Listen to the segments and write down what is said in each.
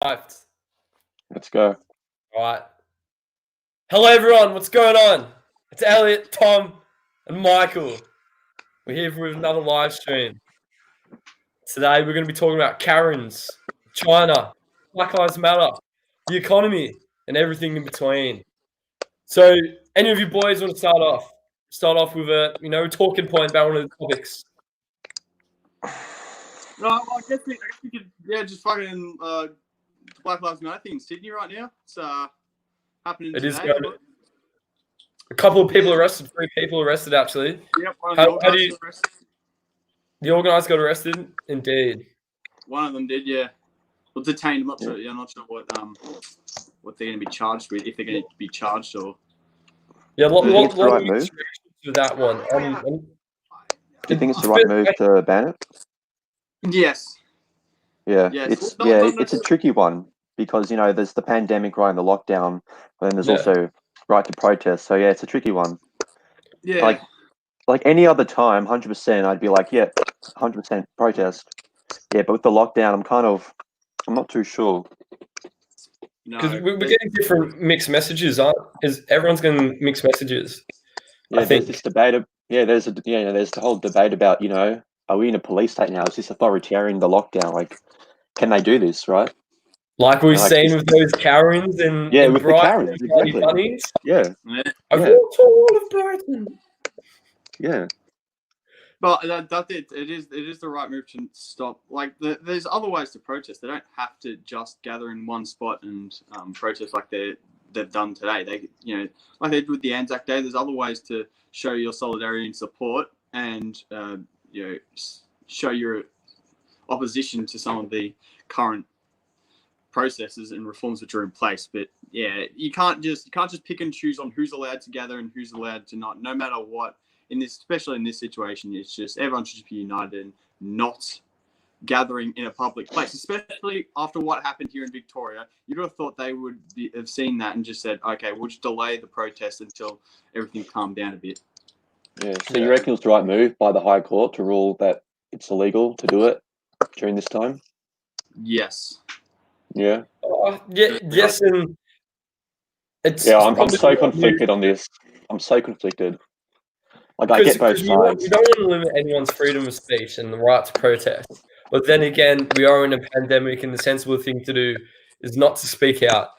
Right. Let's go. All right. Hello, everyone. What's going on? It's Elliot, Tom, and Michael. We're here for another live stream. Today, we're going to be talking about Karens, China, Black Lives Matter, the economy, and everything in between. So, any of you boys want to start off? Start off with a talking point about one of the topics. No, I guess we could, just fucking Black Lives Matter thing in Sydney right now. It's happening It today. is going. A couple of people arrested. 3 people arrested, actually. Yep, one of the organisers got arrested. The organisers got arrested? Indeed. One of them did, yeah. Well, detained. I'm not sure. Yeah, I'm not sure what they're going to be charged with, if they're going to be charged or. Yeah, what right move to that one? Do you think it's the right move to ban it? Yes. Yeah, it's a tricky one because there's the pandemic, right, and the lockdown, but then there's also right to protest. So yeah, it's a tricky one. Yeah. Like any other time, 100%, I'd be like, yeah, 100% protest. Yeah, but with the lockdown, I'm not too sure. Because we're getting different mixed messages, everyone's getting mixed messages. Yeah, there's this debate. There's the whole debate about, are we in a police state now? Is this authoritarian, the lockdown? Like, can they do this, right? Like we've seen with those Karens and with Brighton, the Karens, exactly. Bunnies. Yeah. I walked all of Brighton. Yeah. But it is the right move to stop. Like, there's other ways to protest. They don't have to just gather in one spot and protest like they've done today. They, like they did with the Anzac Day. There's other ways to show your solidarity and support, and show your opposition to some of the current processes and reforms which are in place. But yeah, you can't just pick and choose on who's allowed to gather and who's allowed to not. No matter what. Especially in this situation, it's just everyone should just be united and not gathering in a public place. Especially after what happened here in Victoria, you'd have thought they would have seen that and just said, "Okay, we'll just delay the protest until everything calmed down a bit." Yeah. So you reckon it's the right move by the High Court to rule that it's illegal to do it during this time? Yes. Yeah. Yes, and it's. Yeah, I'm so conflicted on this. I'm so conflicted. Like, I get both sides. We don't want to limit anyone's freedom of speech and the right to protest. But then again, we are in a pandemic, and the sensible thing to do is not to speak out.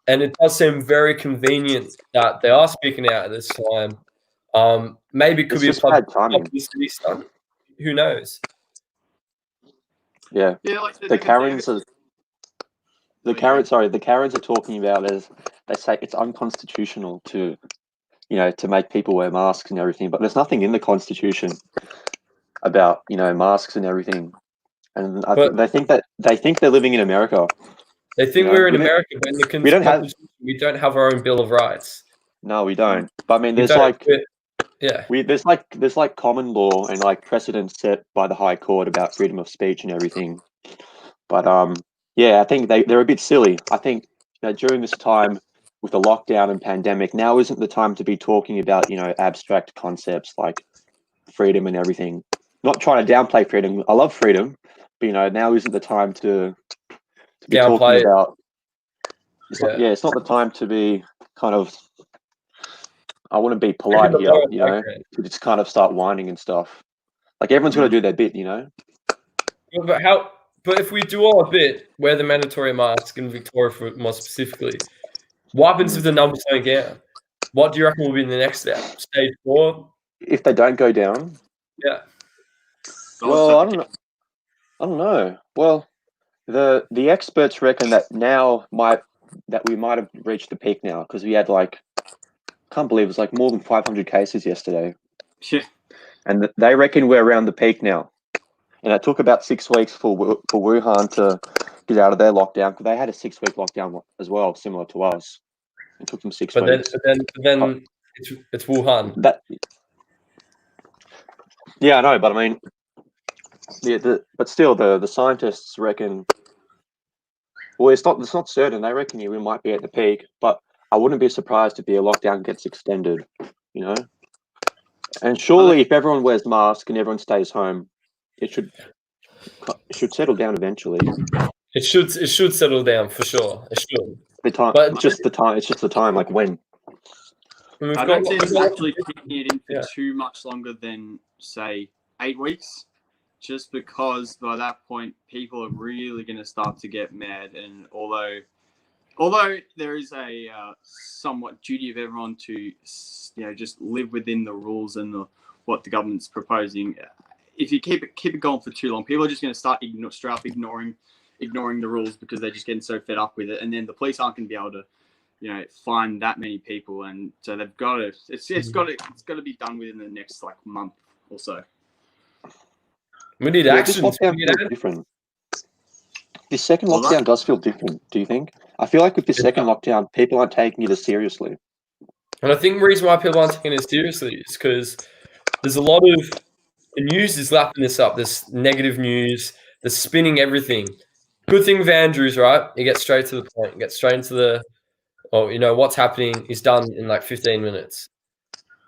And it does seem very convenient that they are speaking out at this time. Maybe it could be a publicity stunt. Who knows? Yeah. Like the Karens are. The Karens are talking about as they say it's unconstitutional to make people wear masks and everything, but there's nothing in the Constitution about, masks and everything. And they think they're living in America. They think we're in America, but in the Constitution, we don't have our own Bill of Rights. No, we don't. But I mean, there's there's common law and like precedents set by the High Court about freedom of speech and everything. But I think they're a bit silly. I think during this time, with the lockdown and pandemic, now isn't the time to be talking about, abstract concepts like freedom and everything. Not trying to downplay freedom. I love freedom, but now isn't the time to be talking about. It's not the time to be kind of. I want to be polite here, to just kind of start whining and stuff. Like everyone's got to do their bit, But if we do all a bit, wear the mandatory mask in Victoria, more specifically. What happens if the numbers don't get down? What do you reckon will be the next step? Stage 4? If they don't go down? Yeah. Well, I don't know. Well, the experts reckon that we might have reached the peak now, because we had can't believe it was more than 500 cases yesterday. Yeah. And they reckon we're around the peak now. And it took about 6 weeks for Wuhan to get out of their lockdown, because they had a 6-week lockdown as well, similar to us. It took them 6 weeks. But then it's Wuhan. Yeah, I know, but I mean, but still, the scientists reckon. Well, it's not certain. They reckon we might be at the peak, but I wouldn't be surprised if the lockdown gets extended. And surely, if everyone wears masks and everyone stays home, it should settle down eventually. It should settle down for sure. It should. The time, But it's just the time. It's just the time. Like when? we've I got, don't see we've them got- actually kicking it in for Yeah. too much longer than, say, 8 weeks, just because by that point people are really going to start to get mad. And although there is a somewhat duty of everyone to just live within the rules and what the government's proposing, if you keep it going for too long, people are just going to start straight up ignoring the rules because they're just getting so fed up with it, and then the police aren't going to be able to find that many people, and so they've got to. It's got to be done within the next month or so. we need Yeah, this action. lockdown feels different. This second lockdown does feel different. Do you think? I feel like with this second lockdown, people aren't taking it as seriously. And I think the reason why people aren't taking it seriously is because there's a lot of the news is lapping this up. There's negative news. They're spinning everything. Good thing with Andrews, right? You get straight to the point. You get straight into what's happening is done in like 15 minutes.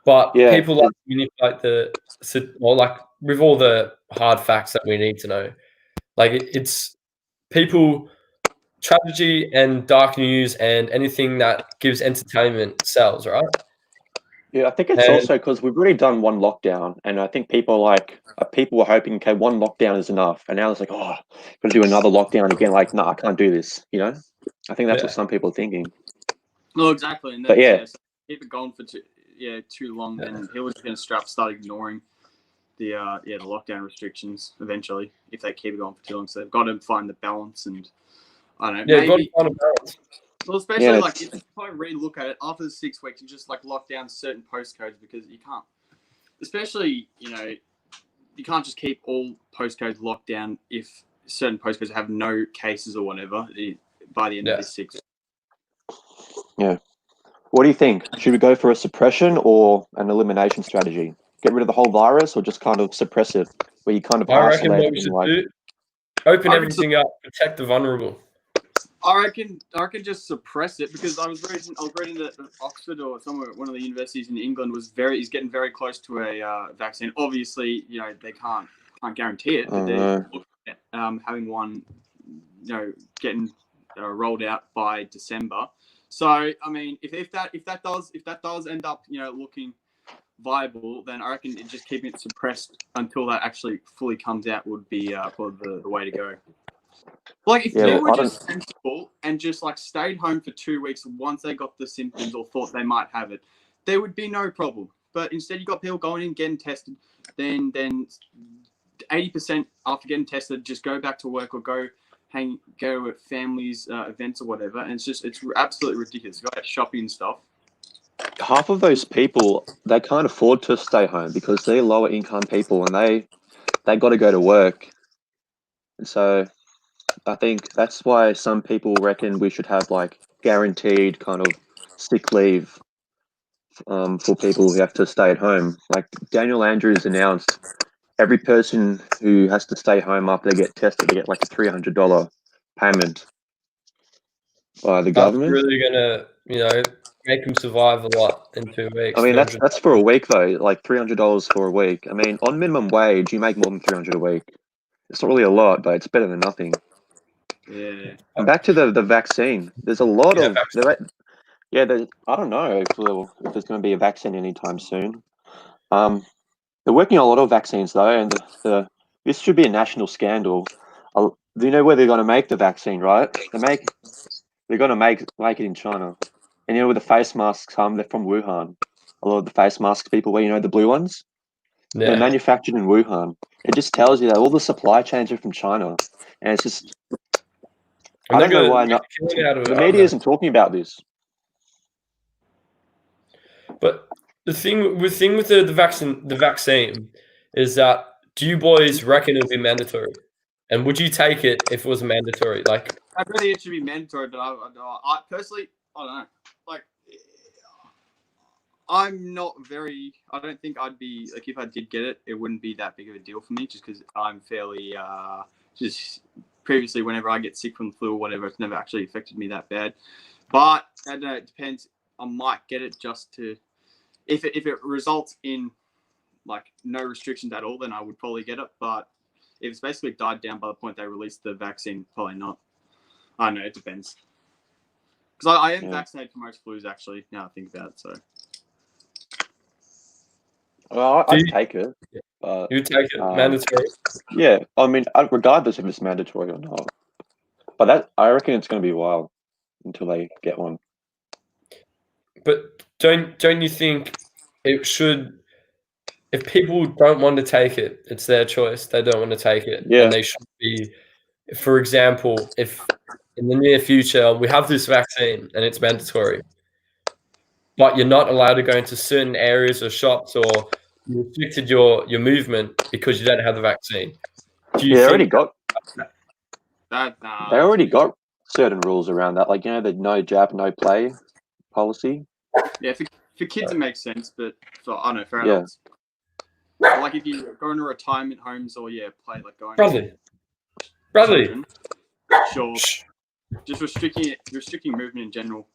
But Yeah, people like to manipulate with all the hard facts that we need to know. Like it's people, tragedy and dark news and anything that gives entertainment sells, right? yeah. I think it's also because we've already done one lockdown, and I think people were hoping, okay, one lockdown is enough, and now it's like, oh, got to do another lockdown again. Like, no, I can't do this. I think that's what some people are thinking. No, exactly. And but yeah, so keep it going for too long, then people are just going to start ignoring the lockdown restrictions eventually if they keep it going for too long. So they've got to find the balance, and I don't know. Yeah, maybe, got to find a balance. Well, especially if I re-look at it after the 6 weeks, and just lock down certain postcodes because you can't, especially you can't just keep all postcodes locked down if certain postcodes have no cases or whatever by the end of this 6 weeks. Yeah. What do you think? Should we go for a suppression or an elimination strategy? Get rid of the whole virus, or just kind of suppress it, where you kind of I reckon isolate what we it? should do, open everything up, protect the vulnerable. I reckon just suppress it, because I was reading that Oxford or somewhere, one of the universities in England is getting very close to a vaccine. Obviously, they can't guarantee it, but they're looking at having one, getting rolled out by December. So I mean, if that does end up looking viable, then I reckon just keeping it suppressed until that actually fully comes out would be probably the way to go. Like if people were just sensible and just stayed home for 2 weeks once they got the symptoms or thought they might have it, there would be no problem. But instead, you got people going in, getting tested, then 80% after getting tested just go back to work or go at families' events or whatever, and it's absolutely ridiculous. Go out shopping and stuff. Half of those people, they can't afford to stay home because they're lower income people, and they got to go to work. And so I think that's why some people reckon we should have guaranteed kind of sick leave for people who have to stay at home. Like Daniel Andrews announced, every person who has to stay home after they get tested, they get like a $300 payment by the government. That's really gonna, make them survive a lot in 2 weeks. I mean, that's for a week though, like $300 for a week. I mean, on minimum wage, you make more than $300 a week. It's not really a lot, but it's better than nothing. Yeah. And back to the vaccine. There's a lot of I don't know if there's going to be a vaccine anytime soon. They're working on a lot of vaccines though, and this should be a national scandal. Do you know where they're going to make the vaccine? Right? They're going to make it in China, and where the face masks come, they're from Wuhan. A lot of the face mask people, where the blue ones, they're manufactured in Wuhan. It just tells you that all the supply chains are from China, and it's just I don't know why the media isn't talking about this. But the thing with the vaccine is that, do you boys reckon it'll be mandatory? And would you take it if it was mandatory? I really it should be mandatory, but I personally, I don't know. I'm not very. I don't think I'd be if I did get it, it wouldn't be that big of a deal for me, just because I'm fairly just previously whenever I get sick from the flu or whatever, it's never actually affected me that bad. But I don't know, it depends. I might get it just to if it results in no restrictions at all, then I would probably get it. But if it's basically died down by the point they released the vaccine, probably not. I know, it depends. Because I am Yeah. vaccinated for most flus, actually, now I think about it, so. Well, Do I'd you- take it. But You take it mandatory. yeah, I mean, regardless if it's mandatory or not. But that I reckon it's going to be a while until they get one. But don't you think it should? If people don't want to take it, it's their choice. They don't want to take it, Yeah. and they should be. For example, if in the near future we have this vaccine and it's mandatory, but you're not allowed to go into certain areas or shops, or you restricted your movement because you don't have the vaccine. Do you Yeah, think they already got certain rules around that, like the no jab, no play policy. Yeah, for kids it makes sense, but for I don't know, for Yeah. adults. Like if you go into retirement homes or play like going Bradley? children, sure. Shh. Just restricting movement in general.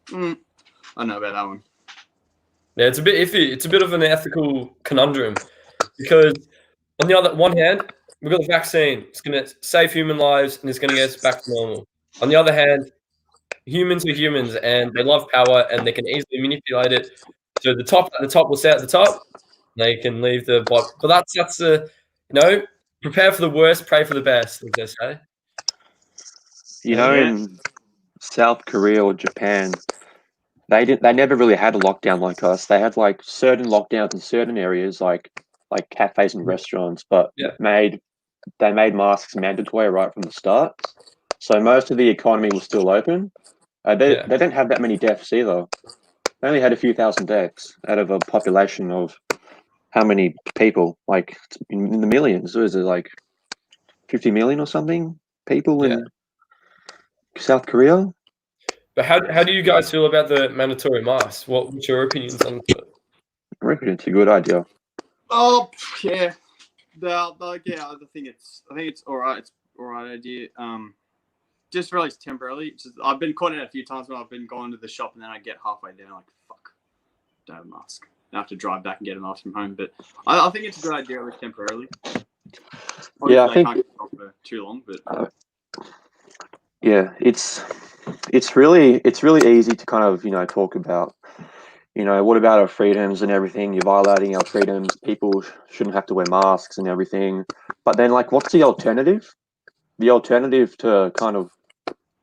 I don't know about that one. Yeah, it's a bit iffy. It's a bit of an ethical conundrum because on the one hand, we've got the vaccine. It's going to save human lives and it's going to get us back to normal. On the other hand, humans are humans and they love power and they can easily manipulate it. So the top will stay at the top. They can leave the bottom. But that's prepare for the worst, pray for the best, as they say. In South Korea or Japan, they never really had a lockdown like us. They had like certain lockdowns in certain areas, like cafes and restaurants, but Yeah. they made masks mandatory right from the start. So most of the economy was still open. They didn't have that many deaths either. They only had a few thousand deaths out of a population of how many people? Like in the millions. Was it like 50 million or something people in South Korea? But how do you guys feel about the mandatory masks? What's your opinions on it? I reckon it's a good idea. Oh yeah, I think it's all right. It's all right idea. Just released temporarily. I've been caught in it a few times when I've been going to the shop and then I get halfway there and I'm like, fuck, don't have a mask. I have to drive back and get a mask from home. But I think it's a good idea, at least temporarily. Obviously, I think can't keep it for too long, but it's really easy to kind of talk about what about our freedoms and everything? You're violating our freedoms. People shouldn't have to wear masks and everything. But then, like, what's the alternative? The alternative to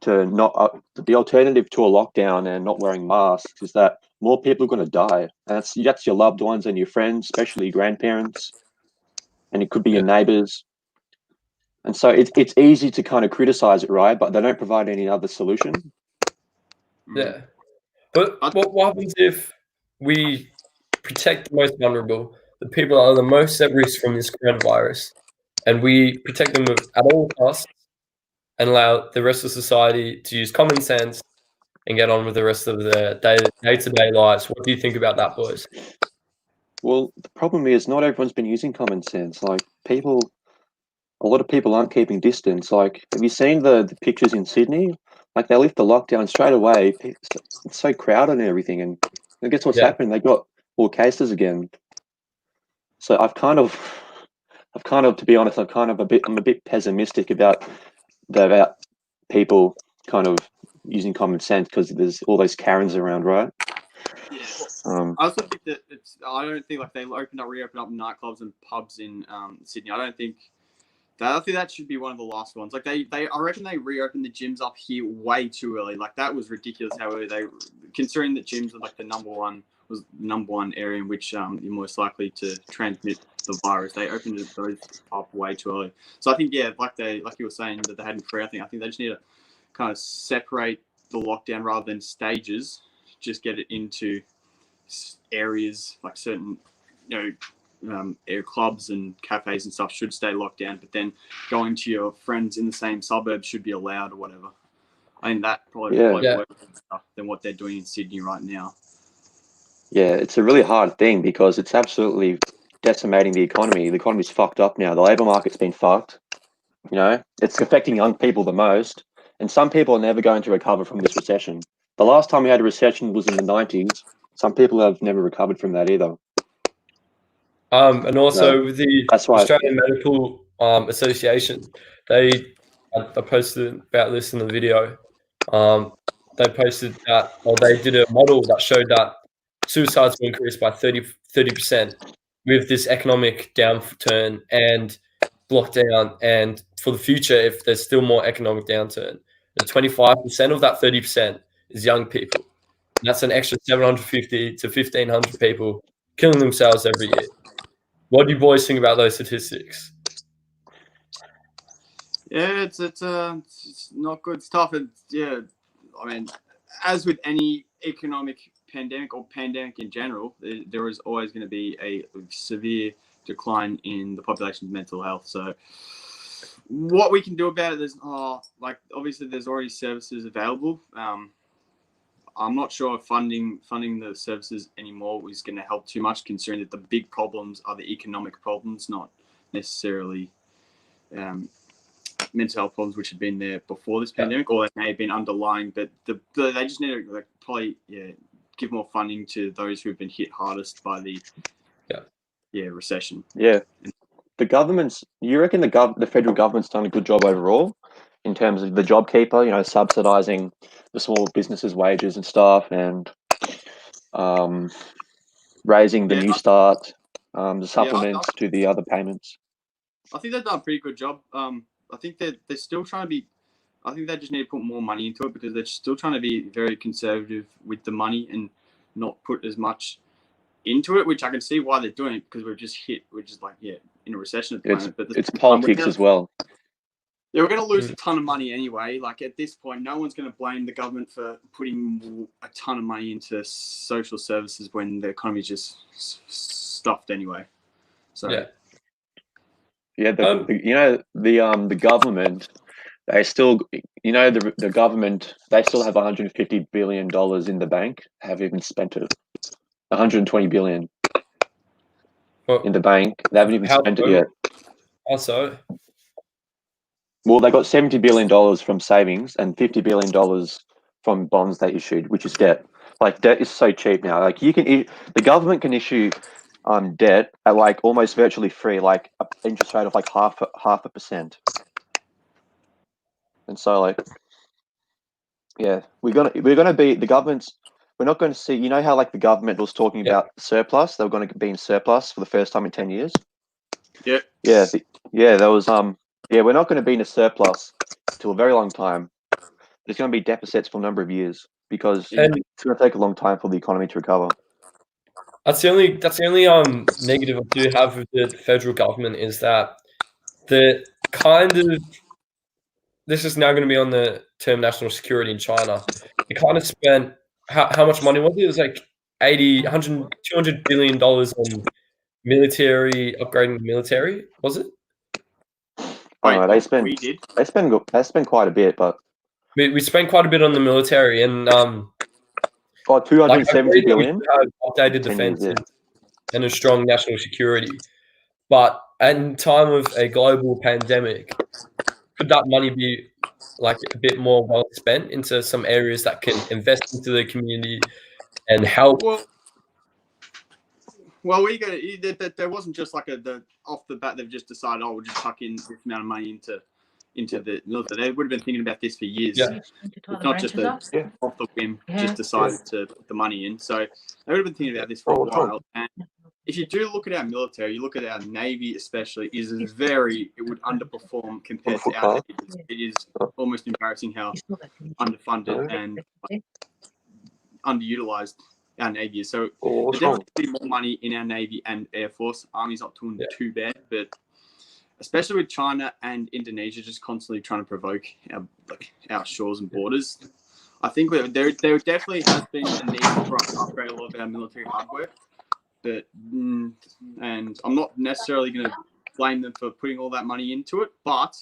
the alternative to a lockdown and not wearing masks is that more people are going to die, and that's your loved ones and your friends, especially your grandparents, and it could be your neighbors. And so it's easy to kind of criticize it, right? But they don't provide any other solution. Yeah. But what happens if we protect the most vulnerable, the people that are the most at risk from this coronavirus, and we protect them at all costs and allow the rest of society to use common sense and get on with the rest of their day-to-day lives? What do you think about that, boys? Well, the problem is not everyone's been using common sense. Like a lot of people aren't keeping distance. Like, have you seen the pictures in Sydney? Like, they lift the lockdown straight away. It's so crowded and everything. And guess what's happening? They got more cases again. So to be honest, I'm a bit pessimistic about people kind of using common sense because there's all those Karens around, right? Yeah. I also think that I don't think like they reopened up nightclubs and pubs in Sydney. I think that should be one of the last ones. Like I reckon they reopened the gyms up here way too early. Like that was ridiculous how early considering that gyms are like the number one area in which you're most likely to transmit the virus. They opened those up way too early. So I think like you were saying that they hadn't free. I think they just need to kind of separate the lockdown rather than stages. Just get it into areas like certain air clubs and cafes and stuff should stay locked down, but then going to your friends in the same suburb should be allowed or whatever. I think that probably works better than what they're doing in Sydney right now. Yeah, it's a really hard thing because it's absolutely decimating the economy. The economy's fucked up now. The labour market's been fucked. It's affecting young people the most, and some people are never going to recover from this recession. The last time we had a recession was in the 90s. Some people have never recovered from that either. And also with the that's why Australian Medical Association, they I posted about this in the video. They posted that, or they did a model that showed that suicides will increase by 30% with this economic downturn and lockdown, and for the future, if there's still more economic downturn, the 25% of that 30% is young people. And that's an extra 750 to 1,500 people killing themselves every year. What do you boys think about those statistics? Yeah, it's not good stuff. Yeah, I mean, as with any economic pandemic or pandemic in general, there is always going to be a severe decline in the population's mental health. So, what we can do about it is, obviously there's already services available. I'm not sure if funding the services anymore is going to help too much, considering that the big problems are the economic problems, not necessarily mental health problems, which had been there before this pandemic, or they may have been underlying. But they just need to probably give more funding to those who have been hit hardest by the recession. Yeah, the government's. You reckon the federal government's done a good job overall in terms of the JobKeeper? Subsidising the small businesses' wages and stuff, and raising the New Start, the supplements to the other payments. I think they've done a pretty good job. I think they're still trying to be. I think they just need to put more money into it, because they're still trying to be very conservative with the money and not put as much into it, which I can see why they're doing it, because we're just in a recession at the moment. But it's politics as well. Yeah, we're going to lose a ton of money anyway. Like, at this point, no one's going to blame the government for putting a ton of money into social services when the economy's just stuffed anyway. So the government, they still, the government, they still have $150 billion in the bank. Have even spent it. 120 billion in the bank. They haven't even spent it yet. Also, well, they got $70 billion from savings and $50 billion from bonds they issued, which is debt. Like, debt is so cheap now. Like, the government can issue debt at like almost virtually free, like an interest rate of like half a percent. And so, we're gonna be the government's. We're not going to see. You know how like the government was talking about surplus. They were going to be in surplus for the first time in 10 years. Yeah. There was we're not going to be in a surplus till a very long time. There's going to be deficits for a number of years, because it's going to take a long time for the economy to recover. That's the only negative I do have with the federal government, is that the kind of, this is now going to be on the term national security in China. They kind of spent, how much money was it? It was like 80, 100, $200 billion on military, upgrading the military, was it? They spend quite a bit, but we spent quite a bit on the military, and 270 billion. Updated defense and a strong national security, but in time of a global pandemic, could that money be like a bit more well spent into some areas that can invest into the community and help? Well, there wasn't just like off the bat they've just decided, we'll just tuck in this amount of money into the military. They would have been thinking about this for years. Yeah. It's not just off the whim, just decided to put the money in. So they would have been thinking about this for a while. And if you do look at our military, you look at our Navy especially, it would underperform compared to our Navy. It is almost embarrassing how underfunded and underutilized our Navy is. So there's definitely more money in our Navy and Air Force. Army's not doing too bad, but especially with China and Indonesia just constantly trying to provoke our shores and borders, I think there definitely has been a need for us to upgrade a lot of our military hardware. But and I'm not necessarily going to blame them for putting all that money into it, but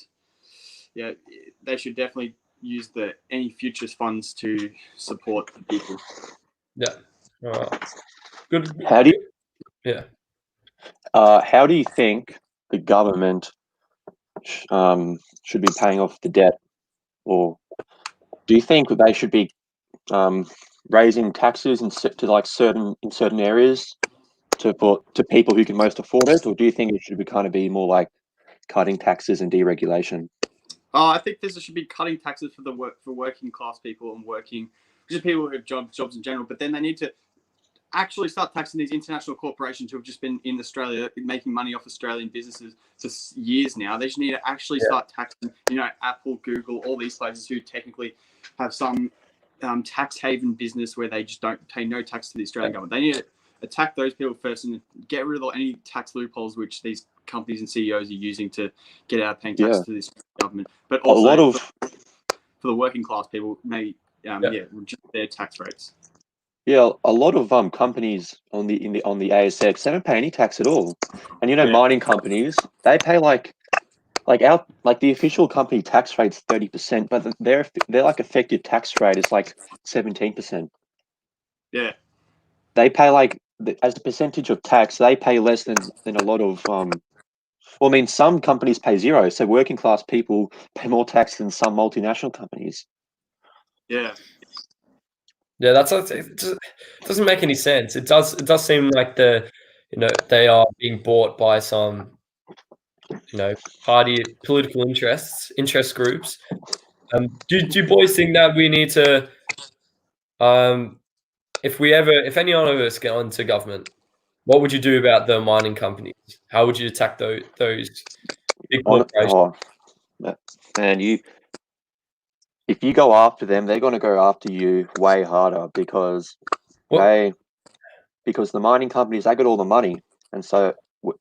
they should definitely use any futures funds to support the people. Yeah. Good. How do you think the government should be paying off the debt, or do you think that they should be raising taxes in certain areas to people who can most afford it, or do you think it should be more like cutting taxes and deregulation? I think there should be cutting taxes for working class people and just people who have jobs in general. But then they need to actually start taxing these international corporations who have just been in Australia making money off Australian businesses for years now. They just need to actually start taxing, Apple, Google, all these places who technically have some tax haven business where they just don't pay no tax to the Australian government. They need to attack those people first and get rid of any tax loopholes which these companies and CEOs are using to get out of paying tax to the Australian government. But also for the working class people, maybe reduce their tax rates. Yeah, a lot of companies on the ASX, they don't pay any tax at all. And mining companies, they pay like the official company tax rate's 30%, but their like effective tax rate is like 17%. Yeah. They pay as a percentage of tax, they pay less than a lot of some companies pay zero, so working class people pay more tax than some multinational companies. Yeah. Yeah, it just doesn't make any sense. It does seem like they are being bought by some political interest groups. Do you boys think that we need to if any of us get onto government, what would you do about the mining companies? How would you attack those big corporations? If you go after them, they're going to go after you way harder because the mining companies, they got all the money. And so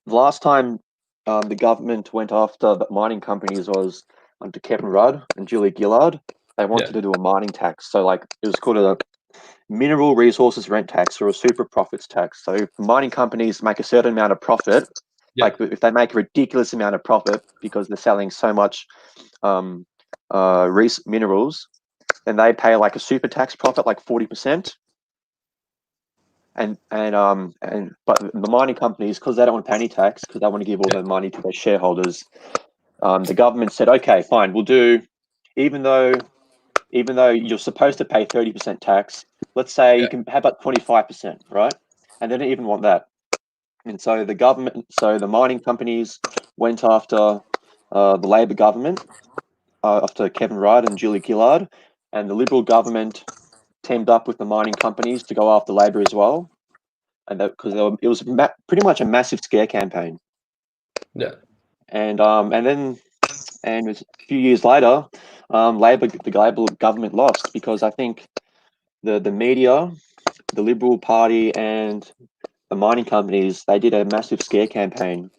last time the government went after the mining companies was under Kevin Rudd and Julie Gillard. They wanted to do a mining tax. So it was called a mineral resources rent tax or a super profits tax. So if mining companies make a certain amount of profit, like if they make a ridiculous amount of profit because they're selling so much minerals, then they pay like a super tax profit, like 40%. But the mining companies, because they don't want to pay any tax, because they want to give all their money to their shareholders, the government said, okay, fine, we'll do, even though you're supposed to pay 30% tax, let's say you can have about 25%, right? And they didn't even want that. And so the mining companies went after the Labor government, after Kevin Rudd and Julie Gillard, and the Liberal government teamed up with the mining companies to go after Labor as well. And because it was pretty much a massive scare campaign. Yeah. And a few years later, the Labor government lost because I think the media, the Liberal Party, and the mining companies, they did a massive scare campaign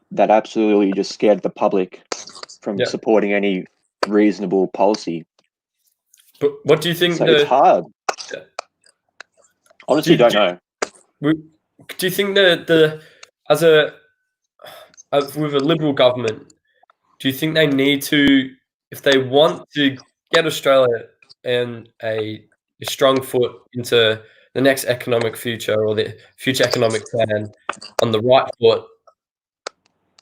that absolutely just scared the public from supporting any reasonable policy. But what do you think? So it's hard. Yeah. Honestly, don't know. Do you think with a Liberal government, do you think they need to, if they want to get Australia in a strong foot into the next economic future or the future economic plan on the right foot,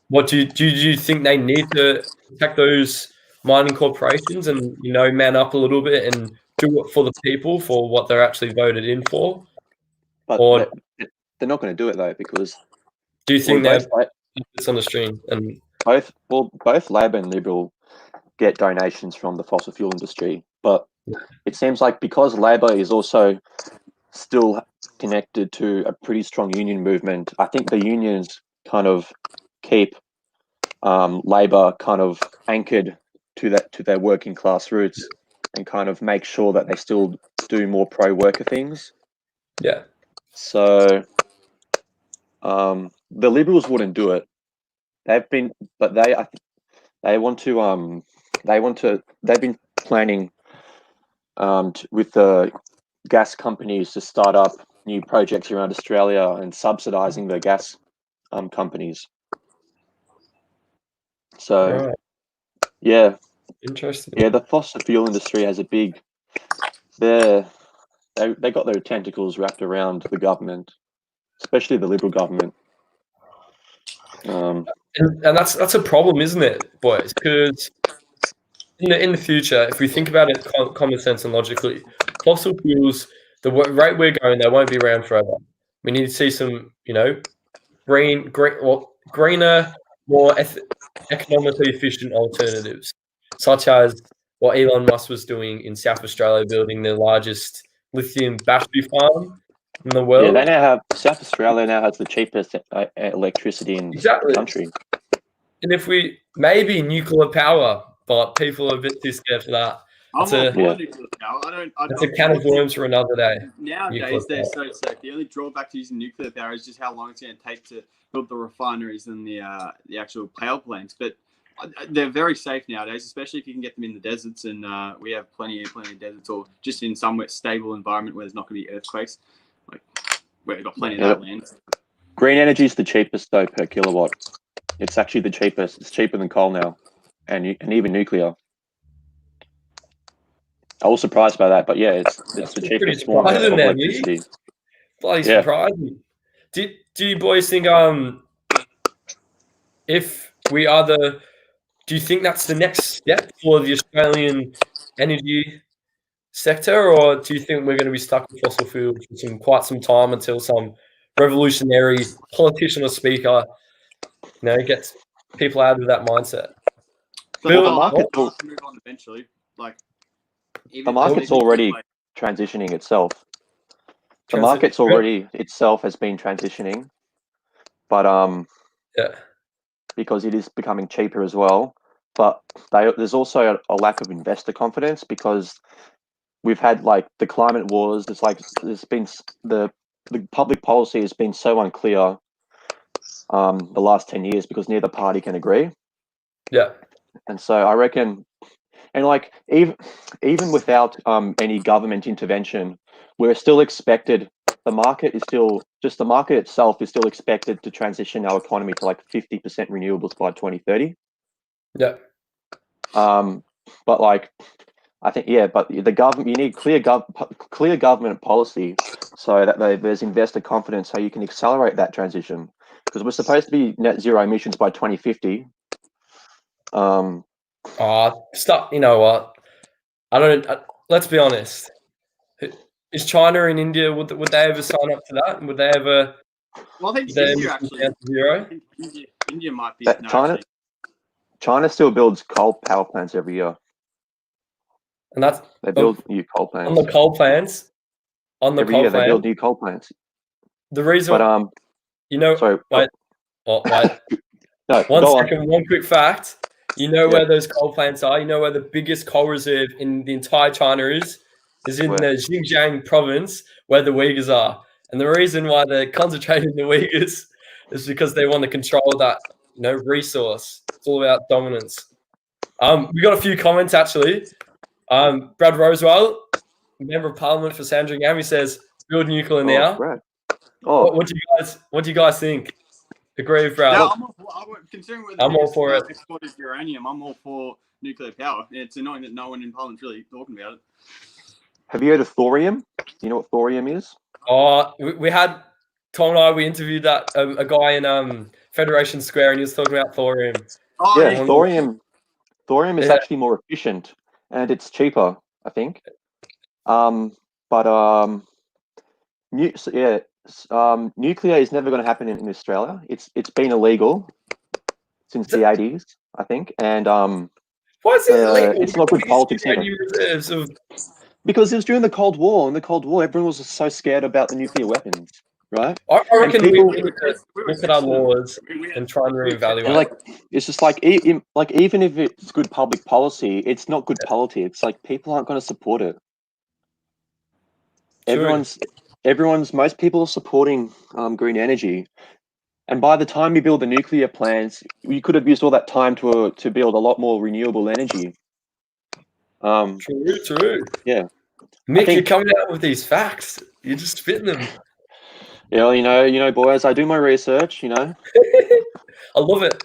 what do you think they need to attack those mining corporations and man up a little bit and do it for the people, for what they're actually voted in for? But they're not going to do it though, because do you think they're on the stream? And both Labor and Liberal get donations from the fossil fuel industry, but it seems like because Labor is also still connected to a pretty strong union movement, I think the unions kind of keep Labor kind of anchored to their working class roots and kind of make sure that they still do more pro-worker things. Yeah. So the Liberals wouldn't do it. They've been planning with the gas companies to start up new projects around Australia and subsidizing the gas companies. So interesting. Yeah, the fossil fuel industry has a big. They got their tentacles wrapped around the government, especially the Liberal government. And that's a problem, isn't it, boys? Because in the future, if we think about it common sense and logically, fossil fuels, the rate we're going, they won't be around forever. We need to see some, greener, more economically efficient alternatives. such as what Elon Musk was doing in South Australia, building the largest lithium battery farm in the Yeah, world. they now have South Australia now has the cheapest electricity in Exactly. the country. And if we maybe nuclear power, but people are a bit too scared for that. I'm It's all a for nuclear power. it's a can of worms for another day. Nowadays, they're so safe. The only drawback to using nuclear power is just how long it's going to take to build the refineries and the actual power plants. But they're very safe nowadays, especially if you can get them in the deserts. And we have plenty of deserts, or just in somewhere stable environment where there's not going to be earthquakes. Like we've got plenty of that land. Green energy is the cheapest though per kilowatt. It's actually the cheapest. It's cheaper than coal now, and even nuclear. I was surprised by that, but yeah, it's the cheapest form of electricity. Bloody surprising. Do you boys think if we are do you think that's the next step for the Australian energy sector, or do you think we're going to be stuck with fossil fuels for quite some time until some revolutionary politician or speaker, gets people out of that mindset? The market will move on eventually. Like the market's already transitioning itself. The market's already itself has been transitioning, but because it is becoming cheaper as well. But there's also a lack of investor confidence because we've had like the climate wars. It's like there's been the public policy has been so unclear the last 10 years because neither party can agree. Yeah. And so I reckon, and like even without any government intervention, we're still expected. The market itself is still expected to transition our economy to like 50% renewables by 2030. Yeah. But like, I think but the government, you need clear government policy so that there's investor confidence, so you can accelerate that transition. Because we're supposed to be net zero emissions by 2050. Stop. You know what? I don't. Let's be honest. Is China and India, would they ever sign up to that? Would they ever? Well, I think India actually. Zero? India might be. China still builds coal power plants every year. And they build new coal plants. On the coal plants. Every year they build new coal plants. The reason, sorry. Wait. No, one quick fact. Where those coal plants are? You know where the biggest coal reserve in the entire China is in the Xinjiang province, where the Uyghurs are. And the reason why they're concentrating the Uyghurs is because they want to control that, resource. It's all about dominance. We got a few comments actually. Brad Rosewell, member of Parliament for Sandringham, he says, "Build nuclear now." Brad. What do you guys think? Agree with Brad? No, considering we're the biggest for it. exporter of uranium, I'm all for nuclear power. It's annoying that no one in Parliament's really talking about it. Have you heard of thorium? Do you know what thorium is? We had Tom and I. We interviewed a guy in Federation Square, and he was talking about thorium. Thorium is actually more efficient and it's cheaper, I think. Nuclear is never going to happen in Australia. It's been illegal since the 80s, I think, and why is it illegal? It's not good politics either. Because it was during the Cold War. In the Cold War, everyone was so scared about the nuclear weapons, right? I reckon we look at our laws and try and reevaluate. Like, it's just like even if it's good public policy, it's not good politics. Like, people aren't going to support it. True. Most people are supporting green energy, and by the time you build the nuclear plants, you could have used all that time to build a lot more renewable energy. True. Yeah, Mick, you're coming out with these facts. You're just spitting them. Yeah, you know, boys, I do my research. I love it.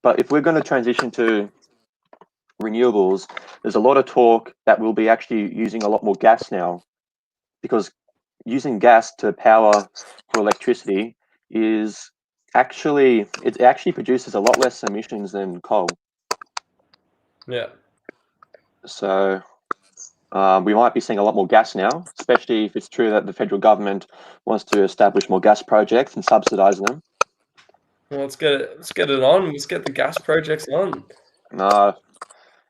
But if we're going to transition to renewables, there's a lot of talk that we'll be actually using a lot more gas now, because using gas to power for electricity actually produces a lot less emissions than coal. Yeah. So we might be seeing a lot more gas now, especially if it's true that the federal government wants to establish more gas projects and subsidize them. Well, let's get it on. Let's get the gas projects on. No,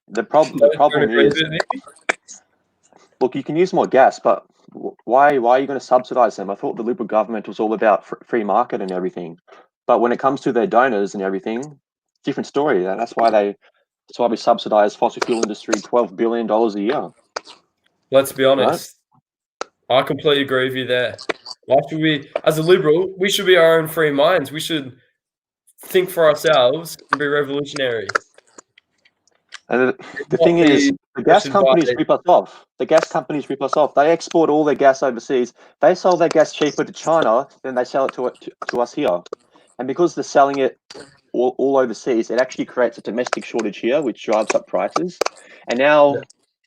the problem Don't agree is, with me? look, you can use more gas, but why are you going to subsidize them? I thought the Liberal government was all about free market and everything, but when it comes to their donors and everything, different story. And that's why we subsidize fossil fuel industry $12 billion a year. Let's be honest. I completely agree with you there. Why should we, as a Liberal, we should be our own free minds. We should think for ourselves and be revolutionary. And the Not thing is, be the gas pressured by companies it. rip us off. The gas companies rip us off. They export all their gas overseas. They sell their gas cheaper to China than they sell it to us here. And because they're selling it all overseas, it actually creates a domestic shortage here, which drives up prices. And now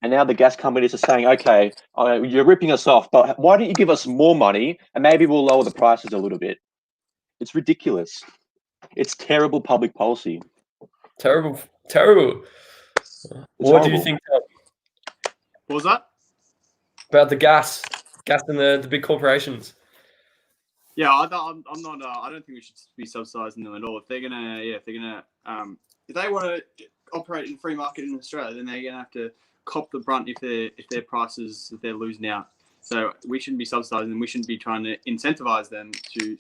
the gas companies are saying, okay, you're ripping us off, but why don't you give us more money and maybe we'll lower the prices a little bit? It's ridiculous. It's terrible public policy. Terrible. It's What do you horrible. think What was that? about the gas and the big corporations? Yeah, I'm not. I don't think we should be subsidising them at all. If they want to operate in free market in Australia, then they're gonna have to cop the brunt if they're losing out. So we shouldn't be subsidising them. We shouldn't be trying to incentivise them to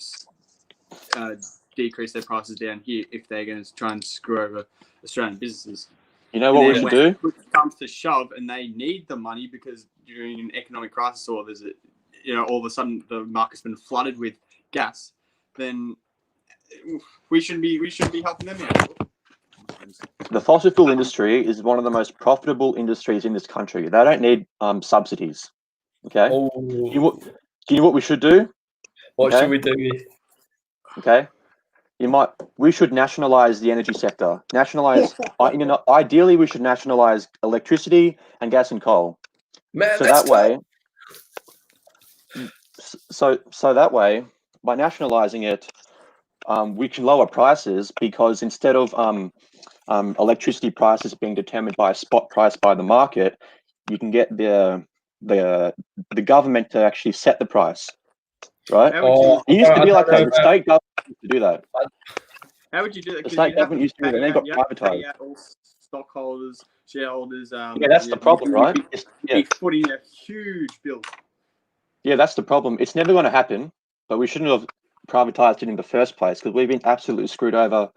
decrease their prices down here if they're going to try and screw over Australian businesses. You know what we should do? When it comes to shove, and they need the money because during an economic crisis, or all of a sudden the market's been flooded with gas, then we shouldn't be helping them out. The fossil fuel industry is one of the most profitable industries in this country. They don't need subsidies. Okay. Oh, Do you know what we should do? what Okay. should we do? Okay. We should nationalize the energy sector. Ideally, we should nationalize electricity and gas and coal. Man, So that's that way, by nationalizing it, we can lower prices because instead of electricity prices being determined by a spot price by the market, you can get the government to actually set the price, right? It used to be like that. The state government used to do that. How would you do that? The state government used to do that, and then got privatized. All stockholders, shareholders. Yeah, that's the problem, right? Be footing a huge bill. Yeah, that's the problem. It's never going to happen, but we shouldn't have privatized it in the first place because we've been absolutely screwed over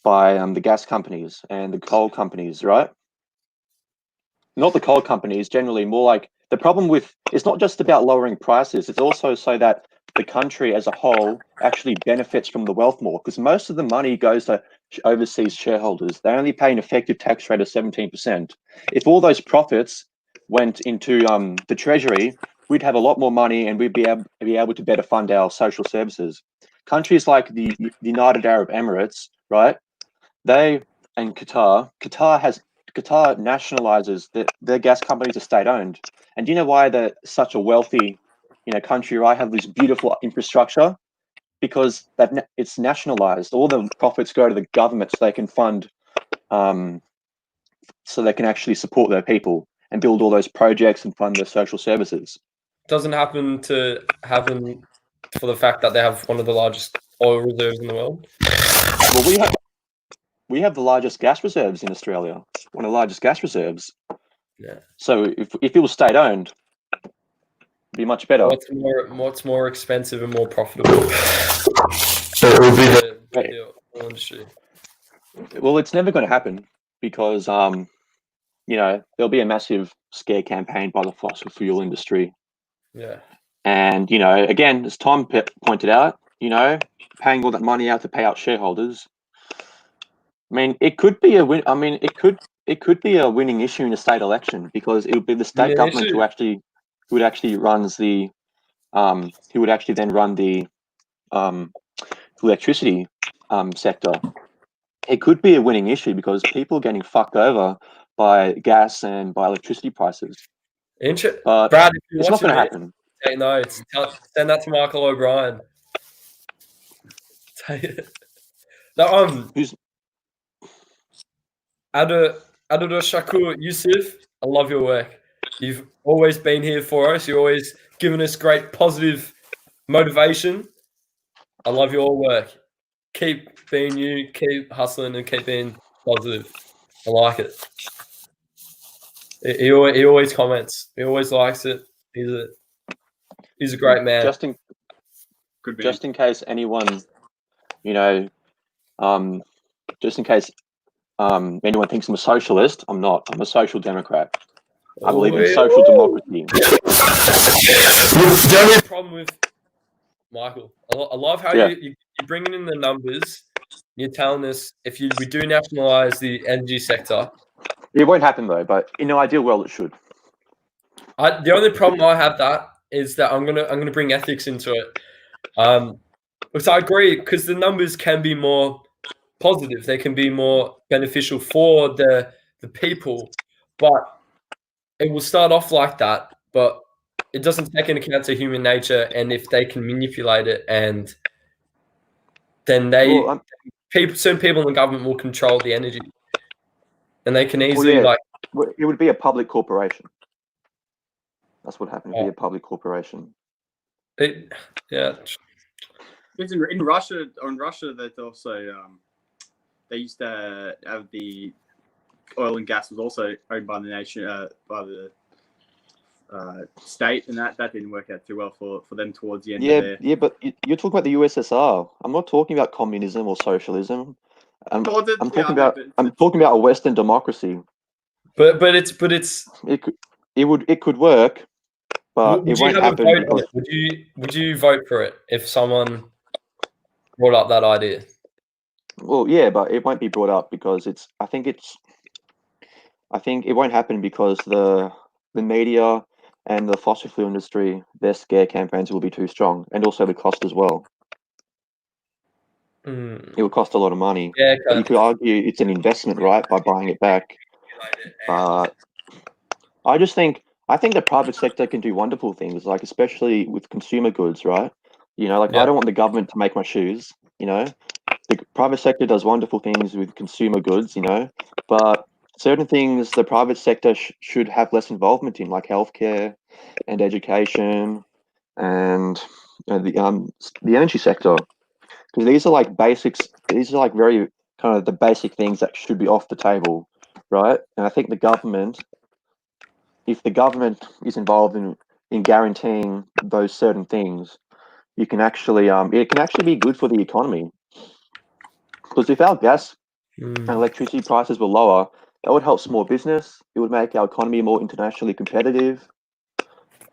by the gas companies and the coal companies, right? Not the coal companies, generally more like the problem with it's not just about lowering prices, it's also so that the country as a whole actually benefits from the wealth more because most of the money goes to overseas shareholders. They only pay an effective tax rate of 17%. If all those profits went into the treasury, we'd have a lot more money and we'd be able to better fund our social services. Countries like the United Arab Emirates, right? Qatar nationalizes their gas companies are state owned. And do you know why they're such a wealthy, country, right? Have this beautiful infrastructure because it's nationalized. All the profits go to the government so they can fund, so they can actually support their people and build all those projects and fund their social services. Doesn't happen for the fact that they have one of the largest oil reserves in the world. Well, we have the largest gas reserves in Australia, one of the largest gas reserves. Yeah. So if it was state owned, it'd be much better. What's more expensive and more profitable? So it will be the oil industry. Well, it's never going to happen because there'll be a massive scare campaign by the fossil fuel industry. Yeah. And again, as Tom pointed out, paying all that money out to pay out shareholders. I mean, it could be a win. I mean, it could be a winning issue in a state election because it would be the state government who would actually then run the electricity sector. It could be a winning issue because people are getting fucked over by gas and by electricity prices. Brad, it's not going to happen. Take notes. Send that to Michael O'Brien. Who's Adil Shakur Yusuf, I love your work. You've always been here for us. You're always given us great positive motivation. I love your work. keep being you, keep hustling, and keep being positive. I like it. He always comments. He always likes it. He's a great man. Just in case anyone, just in case anyone thinks I'm a socialist, I'm not. I'm a social democrat. I believe in social democracy. The only problem with Michael, I love how you're bringing in the numbers. You're telling us if we do nationalize the energy sector. It won't happen though, but in an ideal world, it should. The only problem I have that is that I'm gonna bring ethics into it. Which I agree, because the numbers can be more positive. They can be more beneficial for the people, but it will start off like that. But it doesn't take into account to human nature, and if they can manipulate it, and then certain people in the government will control the energy, and they can easily it would be a public corporation. That's what happened. It'd be a public corporation. Yeah. In Russia, that also they used to have the oil and gas was also owned by the nation, by the state, and that didn't work out too well for them towards the end. Yeah, but you're talking about the USSR. I'm not talking about communism or socialism. I'm talking about a Western democracy. But it could work, but it won't happen. Would you vote for it if someone brought up that idea? Well, yeah, but it won't be brought up because I think it won't happen because the media and the fossil fuel industry, their scare campaigns will be too strong, and also the cost as well. It will cost a lot of money. Yeah, but you could argue it's an investment, right, by buying it back. But I think the private sector can do wonderful things, like especially with consumer goods, right? I don't want the government to make my shoes. The private sector does wonderful things with consumer goods, but certain things the private sector should have less involvement in, like healthcare and education and the energy sector, because these are like basics. These are like very kind of the basic things that should be off the table, right? And I think if the government is involved in guaranteeing those certain things, it can actually be good for the economy. Because if our gas and electricity prices were lower, that would help small business. It would make our economy more internationally competitive,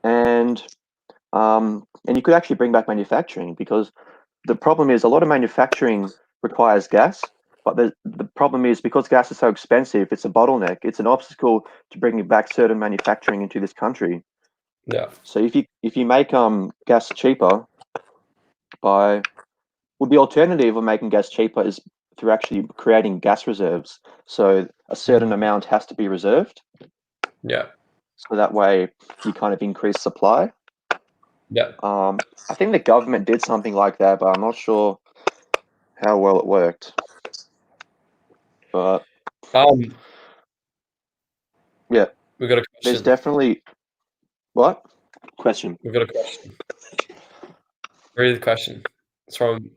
and you could actually bring back manufacturing, because the problem is a lot of manufacturing requires gas, but the problem is because gas is so expensive, it's a bottleneck. It's an obstacle to bringing back certain manufacturing into this country. Yeah. So if you make gas cheaper, the alternative of making gas cheaper is through actually creating gas reserves. So a certain amount has to be reserved. Yeah. So that way you kind of increase supply. Yeah. I think the government did something like that, but I'm not sure how well it worked. But yeah, we've got a question. There's definitely what question? We've got a question. Read the question. It's from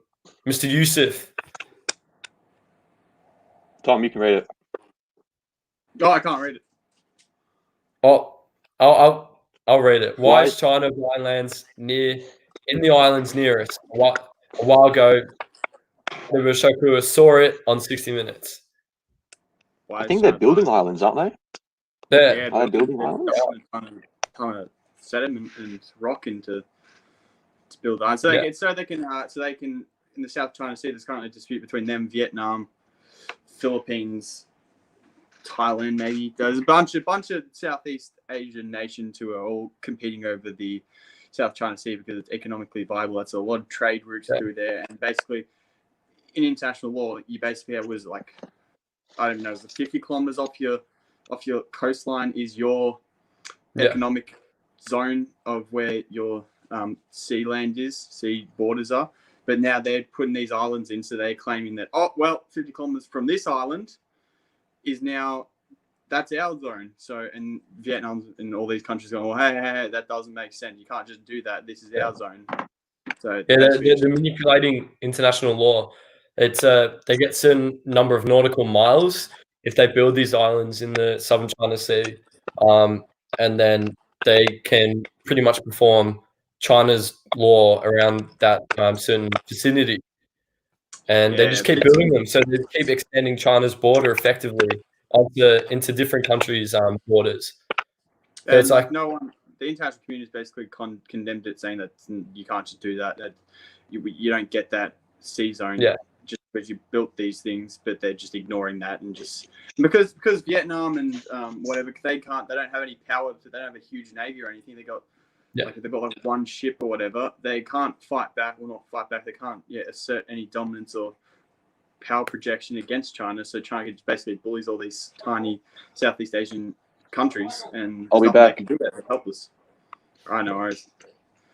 Mr. Yusuf. Tom, you can read it. Oh, I can't read it. Oh, I'll read it. Why is China buying lands in the islands near us? A while ago, the Shoku saw it on 60 Minutes. I think they're building islands, aren't they? Yeah, are they building islands? Kind of sediment and rock into to build islands. So they can in the South China Sea. There's currently a dispute between them, Vietnam, Philippines, Thailand, maybe. There's a bunch of Southeast Asian nations who are all competing over the South China Sea because it's economically viable. That's a lot of trade routes through there, and basically, in international law, you basically have like, I don't know, is it 50 kilometers off your coastline is your economic zone of where your sea borders are. But now they're putting these islands in, so they're claiming that 50 kilometers from this island is now that's our zone. So, and Vietnam and all these countries going, well, hey, that doesn't make sense. You can't just do that. This is our zone. So they're manipulating international law. It's they get certain number of nautical miles if they build these islands in the southern China Sea, and then they can pretty much perform China's law around that certain vicinity, and they Yeah, just keep building them. So they keep extending China's border effectively into different countries' borders. So it's and like, no one, the international community has basically condemned it, saying that you can't just do that. That you don't get that sea zone yeah, just because you built these things, but they're just ignoring that and just because Vietnam and whatever, they don't have any power. They don't have a huge navy or anything. They've got like one ship or whatever. They can't fight back. Well, not fight back. They can't assert any dominance or power projection against China. So China just basically bullies all these tiny Southeast Asian countries, and I'll be nothing they back. can do. They're helpless. I know.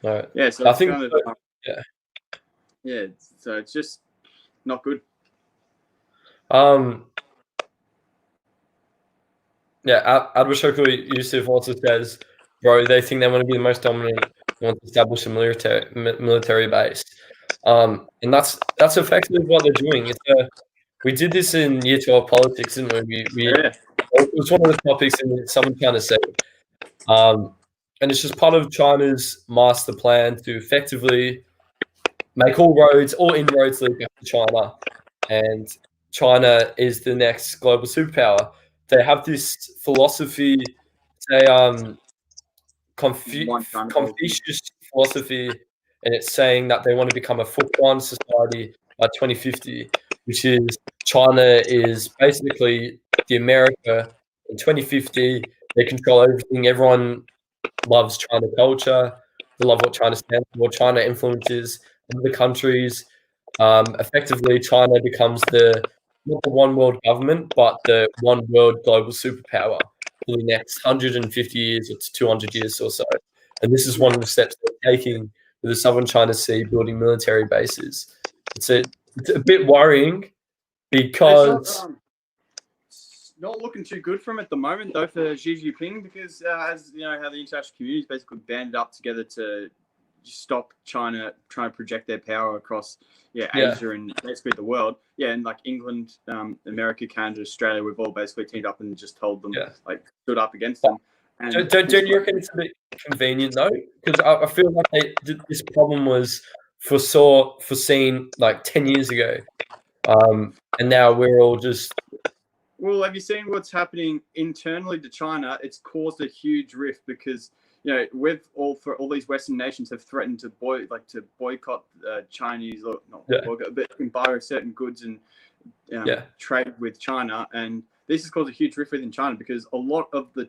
no. Yeah. So I it's think kind of yeah. yeah. So it's just not good. Yeah, Adwashokli Yusuf also says, bro, they think they want to be the most dominant, they want to establish a military base. And that's effectively what they're doing. We did this in Year 12 politics, didn't we? Yeah. It was one of the topics in the Southern China Sea. And it's just part of China's master plan to effectively make all inroads lead back to China. And China is the next global superpower. They have this philosophy, say, One China policy. Confucius philosophy, and it's saying that they want to become a Fuquan society by 2050, which is China is basically the America in 2050. They control everything. Everyone loves China culture. They love what China stands for. China influences other countries. Effectively, China becomes not the one world government, but the one world global superpower for the next 150 years or 200 years or so. And this is one of the steps they're taking with the southern China Sea, building military bases. It's a bit worrying because It's not looking too good for him at the moment, though, for Xi Jinping, because as you know, how the international community is basically banded up together to stop China trying to project their power across Asia and basically the world. Yeah, and like England, America, Canada, Australia, we've all basically teamed up and just told them, like, stood up against them. And don't you reckon it's a bit convenient though? Because I feel like this problem was foreseen like 10 years ago, and now we're all just. Well, have you seen what's happening internally to China? It's caused a huge rift because all these Western nations have threatened to boycott Chinese, or not boycott, but embargo certain goods and trade with China, and this has caused a huge rift within China because a lot of the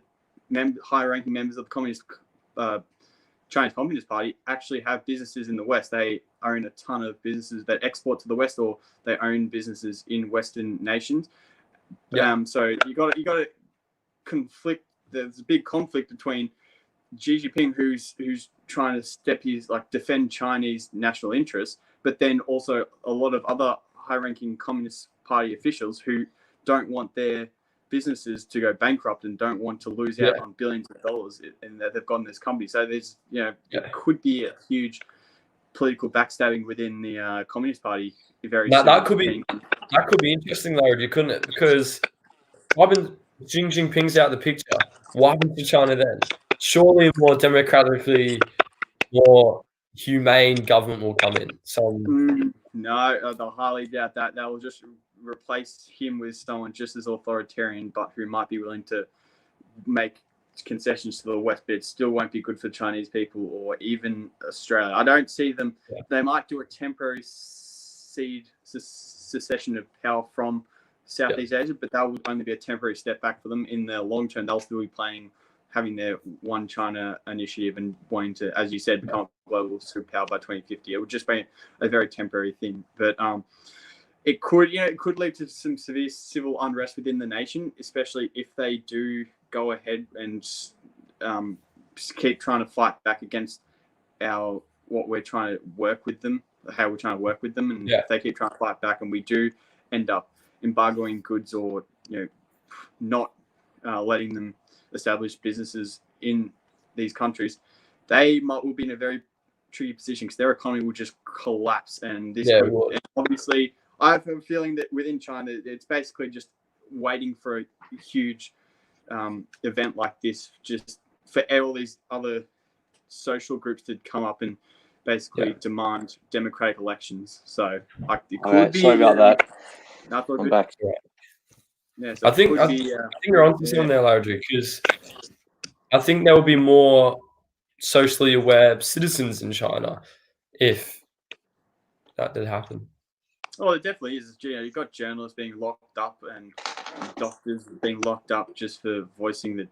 high-ranking members of the Chinese Communist Party actually have businesses in the West. They own a ton of businesses that export to the West, or they own businesses in Western nations. So you got to conflict. There's a big conflict between Xi Jinping, who's trying to defend Chinese national interests, but then also a lot of other high-ranking Communist Party officials who don't want their businesses to go bankrupt and don't want to lose out on billions of dollars and that they've got in this company. So there's it could be a huge political backstabbing within the Communist Party very soon. That could be interesting though, couldn't it? Because when Xi Jinping's out of the picture, what happens to China then? Surely a more democratically, more humane government will come in. No, they'll highly doubt that. They will just replace him with someone just as authoritarian, but who might be willing to make concessions to the West, but it still won't be good for Chinese people or even Australia. I don't see them. They might do a temporary secession of power from Southeast Asia, but that would only be a temporary step back for them. In the long term, they'll still be having their one China initiative and wanting to, as you said, become a global superpower by 2050. It would just be a very temporary thing, but it could lead to some severe civil unrest within the nation, especially if they do go ahead and keep trying to fight back against what we're trying to work with them, how we're trying to work with them, and if they keep trying to fight back, and we do end up embargoing goods or not letting them establish businesses in these countries, will be in a very tricky position because their economy will just collapse, and this and obviously I have a feeling that within China, it's basically just waiting for a huge event like this, just for all these other social groups to come up and basically demand democratic elections. So like it could be. Sorry about that. I'm back. Yeah, so I think I think you're onto something there, Larry, because I think there will be more socially aware citizens in China if that did happen. Oh, it definitely is. You've got journalists being locked up and doctors being locked up just for voicing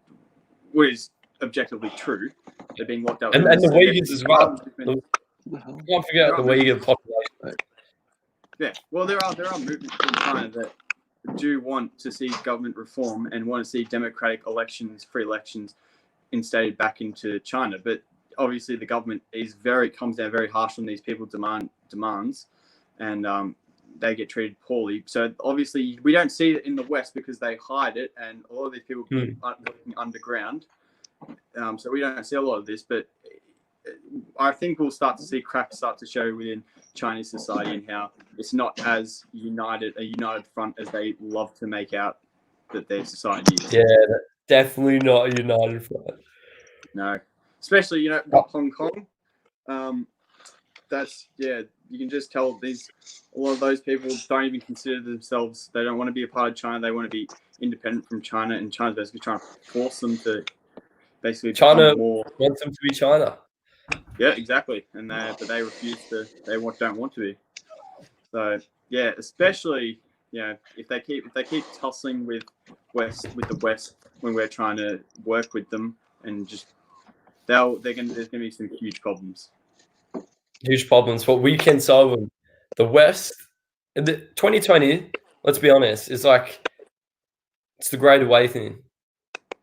what is objectively true. They're being locked up. And the Uyghurs as well. Can't forget the Uyghur population. Yeah, well, there are movements in China that do want to see government reform and want to see democratic elections, free elections, instated back into China. But obviously, the government comes down very harsh on these people's demands, and they get treated poorly. So obviously, we don't see it in the West because they hide it, and a lot of these people are working underground. So we don't see a lot of this, but I think we'll start to see cracks start to show within Chinese society and how it's not as a united front as they love to make out that their society is. Yeah, definitely not a united front. No, especially Hong Kong. You can just tell a lot of those people don't even consider themselves. They don't want to be a part of China. They want to be independent from China, and China's basically trying to force them to basically China more. wants them to be China. Yeah, exactly, but they refuse to. They don't want to be. So yeah, especially if they keep tussling with the West when we're trying to work with them, and just there's gonna be some huge problems. Huge problems, but we can solve them. The West, in the 2020, let's be honest, it's the Great Awakening.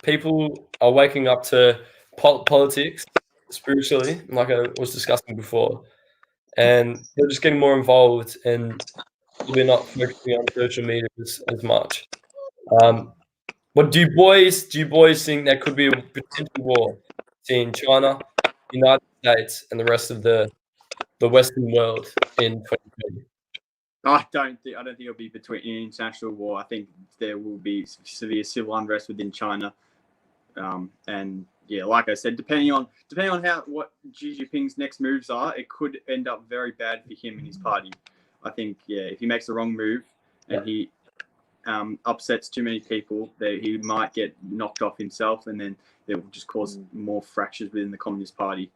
People are waking up to politics spiritually, like I was discussing before, and they're just getting more involved, and we're not focusing on social media as much. But do you boys think there could be a potential war between China, United States, and the rest of the Western world in 2020? I don't think it'll be between an international war. I think there will be severe civil unrest within China, and yeah, like I said, depending on what Xi Jinping's next moves are, it could end up very bad for him and his party. I think if he makes the wrong move and he upsets too many people, that he might get knocked off himself, and then it will just cause more fractures within the Communist Party,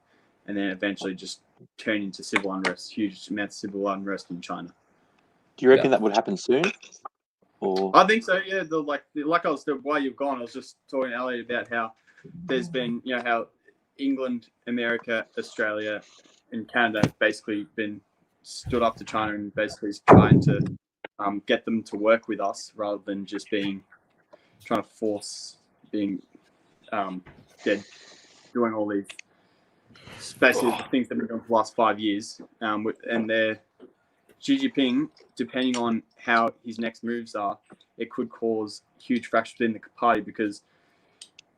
and then eventually just turn into civil unrest, huge amounts of civil unrest in China. Do you reckon that would happen soon? Or I think so. Yeah, while you've gone, I was just talking to Elliot about how there's been, how England, America, Australia, and Canada have basically been stood up to China and basically trying to get them to work with us rather than just trying to force doing all these basically the things that we've done for the last 5 years. And Xi Jinping, depending on how his next moves are, it could cause huge fractures within the party because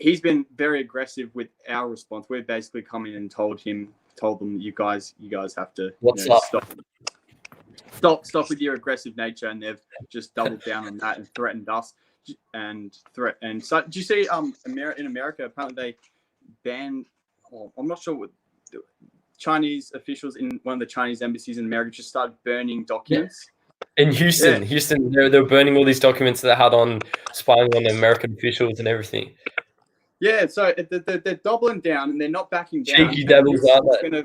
he's been very aggressive with our response. We've basically come in and told them, you guys have to stop with your aggressive nature, and they've just doubled down on that and threatened us. So, do you see in America apparently they banned? Well, I'm not sure what Chinese officials in one of the Chinese embassies in America just started burning documents. In Houston, they're burning all these documents that had on spying on American officials and everything. Yeah, so they're doubling down and they're not backing down. Cheeky devils, aren't they?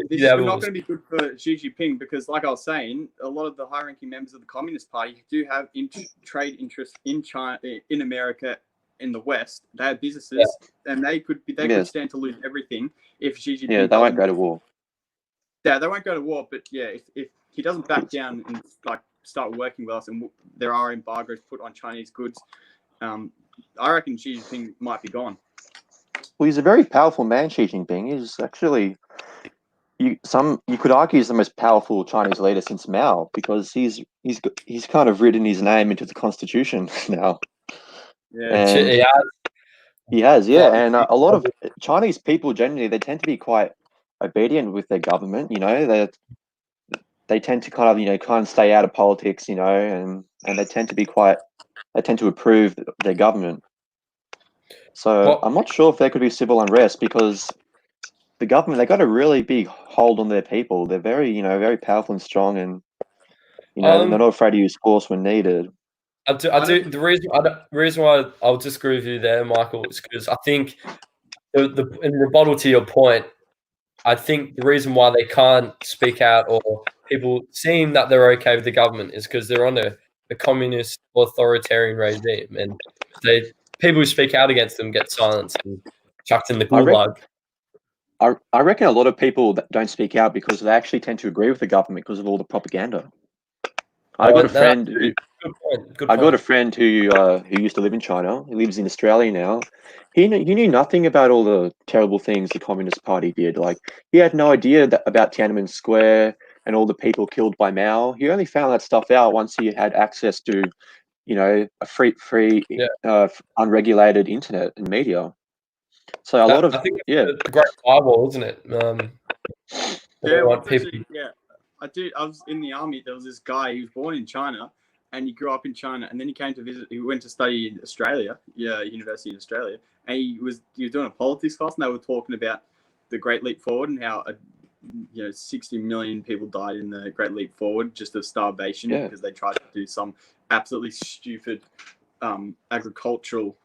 This is not going to be good for Xi Jinping because, like I was saying, a lot of the high-ranking members of the Communist Party do have trade interests in China, in America, in the West. They have businesses, and they could stand to lose everything if Xi Jinping. Yeah, they won't go to war. Yeah, they won't go to war, but yeah, if he doesn't back down and start working with us, and there are embargoes put on Chinese goods, I reckon Xi Jinping might be gone. Well, he's a very powerful man, Xi Jinping. He's actually, you could argue he's the most powerful Chinese leader since Mao because he's kind of written his name into the constitution now. Yeah, he has, yeah. And a lot of Chinese people generally, they tend to be quite obedient with their government. They they tend to kind of stay out of politics, and they tend to approve their government. So Well, I'm not sure if there could be civil unrest because the government, they got a really big hold on their people. They're very powerful and strong, and they're not afraid to use force when needed. I do. The reason why I'll disagree with you there, Michael, is because I think in rebuttal to your point, I think the reason why they can't speak out or people seem that they're okay with the government is because they're on a communist authoritarian regime, and people who speak out against them get silenced and chucked in the gulag. I reckon a lot of people that don't speak out because they actually tend to agree with the government because of all the propaganda. I got a friend who used to live in China. He lives in Australia now. He knew nothing about all the terrible things the Communist Party did. Like he had no idea about Tiananmen Square and all the people killed by Mao. He only found that stuff out once he had access to, a free, unregulated internet and media. So I think it's the Great Firewall, isn't it? I do. I was in the army. There was this guy. He was born in China, and he grew up in China, and then he came to visit. He went to study in Australia, university in Australia, and he was doing a politics class, and they were talking about the Great Leap Forward and how 60 million people died in the Great Leap Forward just of starvation because they tried to do some absolutely stupid agricultural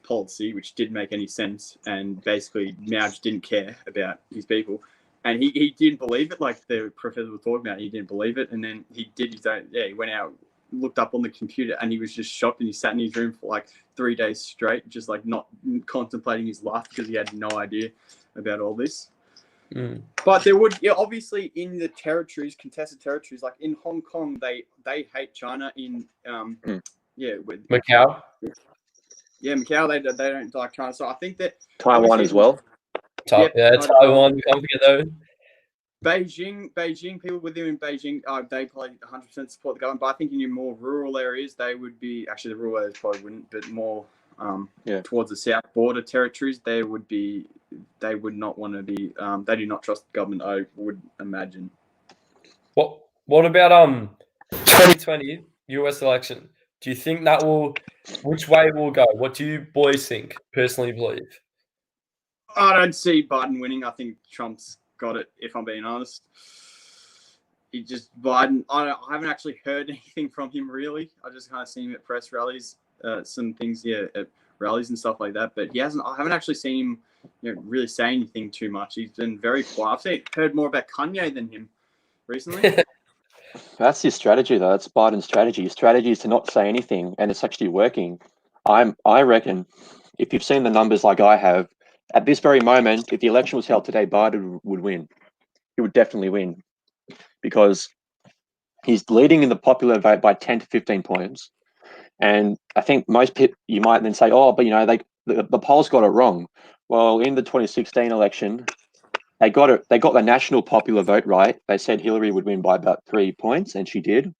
policy which didn't make any sense, and basically Mao just didn't care about his people. And he didn't believe it, like the professor was talking about. He didn't believe it, and then he did his own. Yeah, he went out, looked up on the computer, and he was just shocked. And he sat in his room for like 3 days straight, just like not contemplating his life because he had no idea about all this. Mm. But there would, obviously, in the territories, contested territories, like in Hong Kong, they hate China. In Macau. Yeah, Macau, they don't like China. So I think that Taiwan as well. Taiwan. Can't forget those. Beijing, people with them in Beijing, they probably 100% support the government. But I think in your more rural areas, they would be, actually the rural areas probably wouldn't, but more towards the south border territories, they would not want to be, they do not trust the government, I would imagine. What about 2020 US election? Do you think which way it will go? What do you boys personally believe? I don't see Biden winning. I think Trump's got it, if I'm being honest. Biden, I haven't actually heard anything from him really. I just kind of seen him at press rallies, some things, at rallies and stuff like that. But I haven't actually seen him, really say anything too much. He's been very quiet. I've heard more about Kanye than him recently. That's his strategy, though. That's Biden's strategy. His strategy is to not say anything, and it's actually working. I reckon, if you've seen the numbers like I have, at this very moment, if the election was held today, Biden would win. He would definitely win because he's leading in the popular vote by 10 to 15 points. And I think most people, you might then say, oh, but the polls got it wrong. Well, in the 2016 election, they got the national popular vote right. They said Hillary would win by about 3 points, and she did.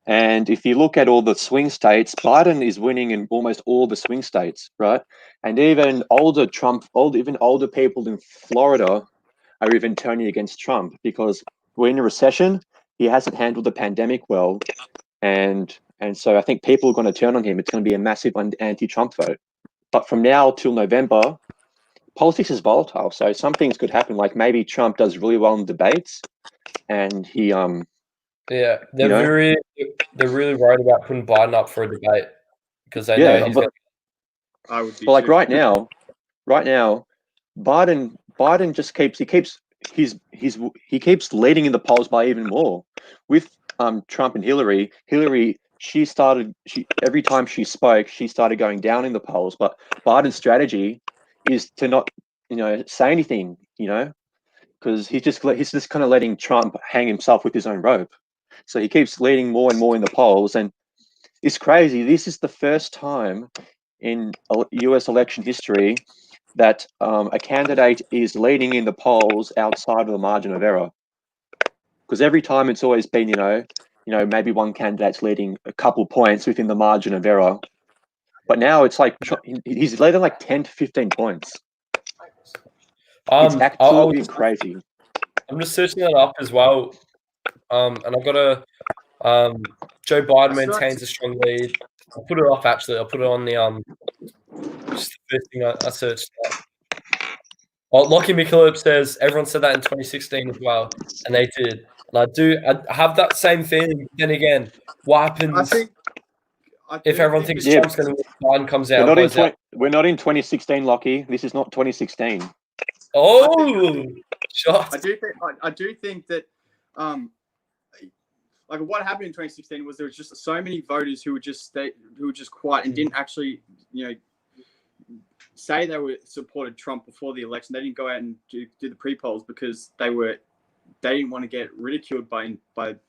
And if you look at all the swing states, Biden is winning in almost all the swing states, right? And even older people in Florida are even turning against Trump because we're in a recession. He hasn't handled the pandemic well, and so I think people are going to turn on him. It's going to be a massive anti-Trump vote. But from now till November, politics is volatile, so some things could happen. Like maybe Trump does really well in debates, and he they're really worried about putting Biden up for a debate because they know he's. I would be. But like right now, Biden just keeps leading in the polls by even more. With Trump and Hillary, every time she spoke, she started going down in the polls. But Biden's strategy is to not say anything, because he's just kind of letting Trump hang himself with his own rope. So he keeps leading more and more in the polls, and it's crazy. This is the first time in US election history that a candidate is leading in the polls outside of the margin of error. Because every time it's always been, maybe one candidate's leading a couple points within the margin of error. But now it's like he's leading like 10 to 15 points. It's absolutely crazy. I'm just searching that up as well. and I've got a Joe Biden I saw- maintains a strong lead. I'll put it off actually. I'll put it on the just the first thing I searched. Well, Lockie McKillop says everyone said that in 2016 as well, and they did. And I have that same feeling. Then again, what I happens think if everyone thinks Yeah, Trump's going to win, Biden comes out We're and not in blows out? we're not in 2016, Lockie. This is not 2016. Oh, shot. I do think that like what happened in 2016 was there was just so many voters who were just quiet and didn't actually say they were supported Trump before the election. They didn't go out and do the pre-polls because they didn't want to get ridiculed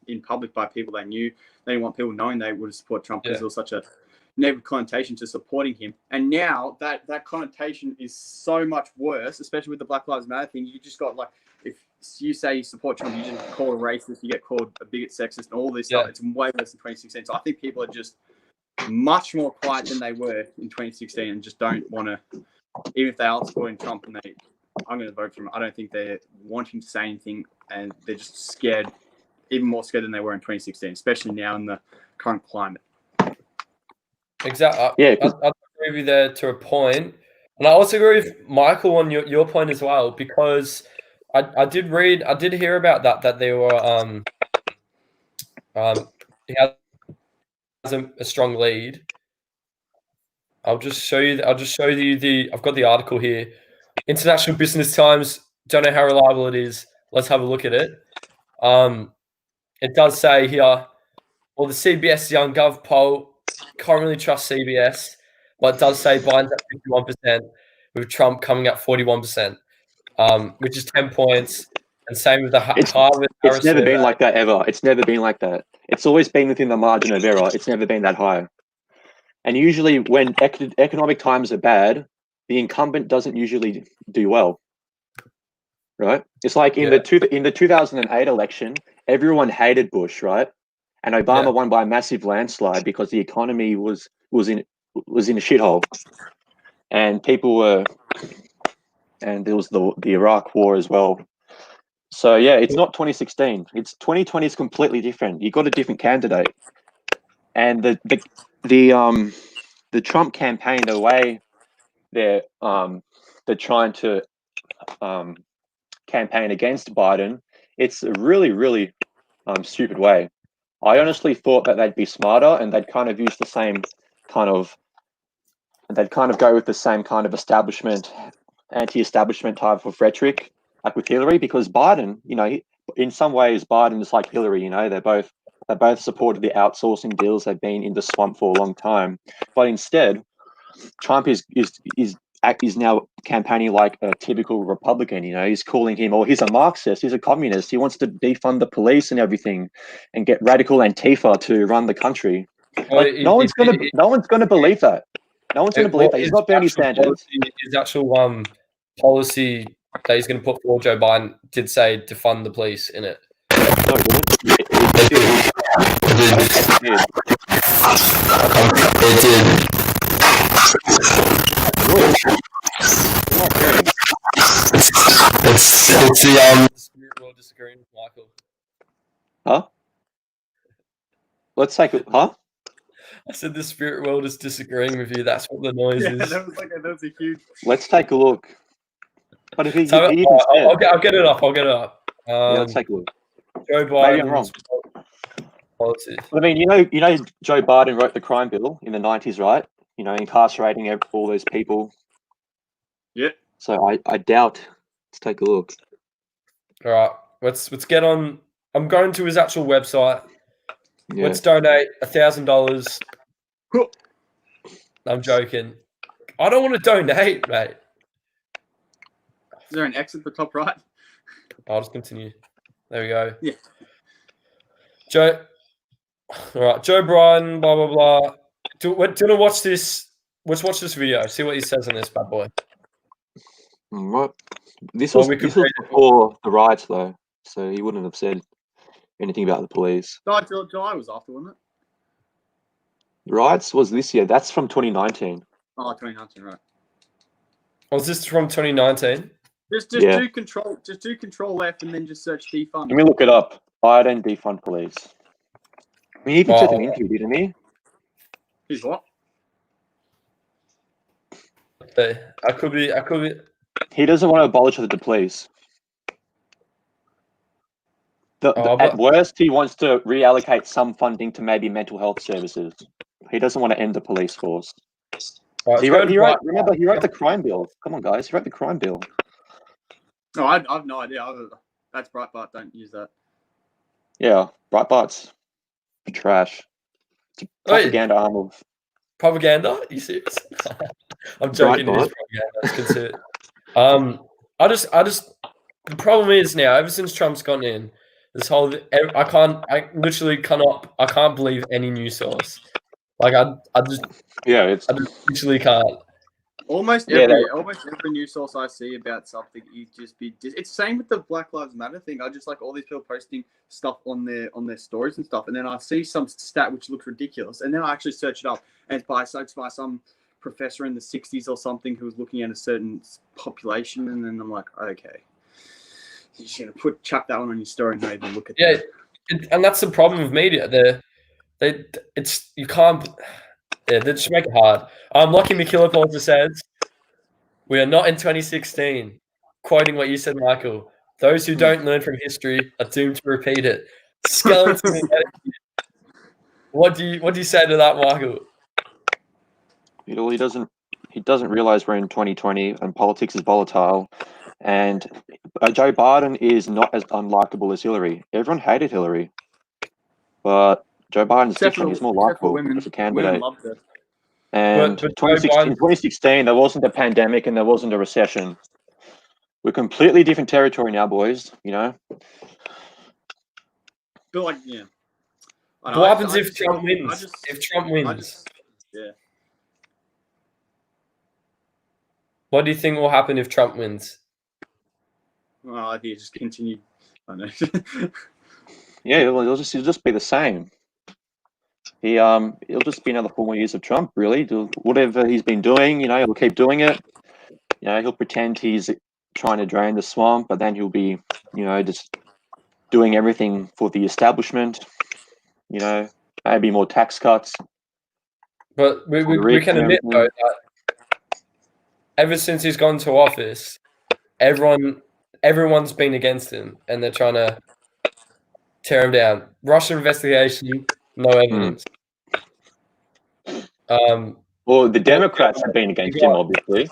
in public by people they knew. They didn't want people knowing they would support Trump because there was such a negative connotation to supporting him. And now that connotation is so much worse, especially with the Black Lives Matter thing. You just got if you say you support Trump, you just called a racist, you get called a bigot, sexist, and all this stuff. It's way worse than 2016. So I think people are just much more quiet than they were in 2016 and just don't want to, even if they are supporting Trump and I'm going to vote for him, I don't think they're wanting to say anything and they're just scared, even more scared than they were in 2016, especially now in the current climate. Exactly. Yeah. I agree with you there to a point. And I also agree with Michael on your point as well, because I did hear about that they were he has a strong lead. I'll just show you I've got the article here. International Business Times, don't know how reliable it is. Let's have a look at it. It does say here, well, the CBS Young Gov poll, can't really trust CBS, but it does say Biden's at 51%, with Trump coming at 41%, which is 10 points. And same with the Harvard Harris It's never survey. been like that ever. It's never been like that. It's always been within the margin of error. It's never been that high. And usually when economic times are bad, the incumbent doesn't usually do well. Right? It's like in the 2008 election, everyone hated Bush, right? And Obama won by a massive landslide because the economy was in a shithole. And there was the Iraq war as well. So yeah, it's not 2016. It's 2020 is completely different. You got a different candidate, and the Trump campaign, the way they're trying to campaign against Biden, it's a really, really stupid way. I honestly thought that they'd be smarter and they'd kind of use the same kind of, they'd kind of go with the same kind of anti-establishment type of rhetoric, like with Hillary, because Biden, in some ways, Biden is like Hillary. They both supported the outsourcing deals. They've been in the swamp for a long time, but instead, Trump is now campaigning like a typical Republican. He's calling him, or he's a Marxist, he's a communist. He wants to defund the police and everything, and get radical Antifa to run the country. Like, no one's gonna believe that. No one's going to believe that. He's not Bernie Sanders. His actual policy that he's going to put forward, Joe Biden, did say defund the police in it. No, it did. It's the spirit world disagreeing with Michael. Huh? Let's take it. Huh? I said the spirit world is disagreeing with you. That's what the noise is. That was a huge. Let's take a look. But if I'll get it up. Let's take a look. Joe Biden. Maybe I'm wrong. Policies. I mean, Joe Biden wrote the crime bill in the 90s, right? Incarcerating all those people. Yeah. So I doubt. Let's take a look. All right, let's get on. I'm going to his actual website. Yeah. Let's donate $1,000. I'm joking. I don't want to donate, mate. Is there an X at the top right? I'll just continue. There we go. Yeah. Joe. All right, Joe Biden. Blah blah blah. Do you want to watch this? Let's watch this video. See what he says on this bad boy. What? This was before the riots, though, so he wouldn't have said anything about the police. July was after, wasn't it? The riots was this year. That's from 2019. Oh, 2019, right. Was this from 2019? Just do control. Just do control F and then just search defund. Let me look it up. Biden defund police. I mean, he even said in an interview, didn't he? He's what? I could be. He doesn't want to abolish the police. At worst, he wants to reallocate some funding to maybe mental health services. He doesn't want to end the police force. Remember, he wrote the crime bill. Come on, guys, he wrote the crime bill. No, I've no idea. That's Breitbart. Don't use that. Yeah, Breitbart's trash. It's a propaganda arm of propaganda. Are you serious? I'm joking. It is propaganda. It's considered. I just. The problem is now, ever since Trump's gone in, this whole I can't believe any news source. Like I just literally can't. Almost every news source I see about something, it's the same with the Black Lives Matter thing. I just like all these people posting stuff on their stories and stuff, and then I see some stat which looks ridiculous, and then I actually search it up, and it's by some professor in the 60s or something who was looking at a certain population, and then I'm like, okay, you're just gonna chuck that one on your story and not even look at that. And that's the problem with media. They just make it hard. Lucky McKillop also says, "We are not in 2016." Quoting what you said, Michael. Those who don't learn from history are doomed to repeat it. Skeleton. What do you say to that, Michael? He doesn't realize we're in 2020 and politics is volatile, and Joe Biden is not as unlikable as Hillary. Everyone hated Hillary, but Joe Biden's different. He's more likable as a candidate. Women loved it. And 2016, there wasn't a pandemic and there wasn't a recession. We're completely different territory now, boys. You know. But like, yeah. What happens if Trump wins? If Trump wins, yeah. What do you think will happen if Trump wins? Well, I think it just continue. I know. Yeah, it'll just be the same. It'll just be another 4 more years of Trump, really. Whatever he's been doing, he'll keep doing it. He'll pretend he's trying to drain the swamp, but then he'll be, just doing everything for the establishment. Maybe more tax cuts. But we can admit, though, that ever since he's gone to office, everyone's been against him, and they're trying to tear him down. Russian investigation, no evidence. Well, the Democrats have been against him, obviously.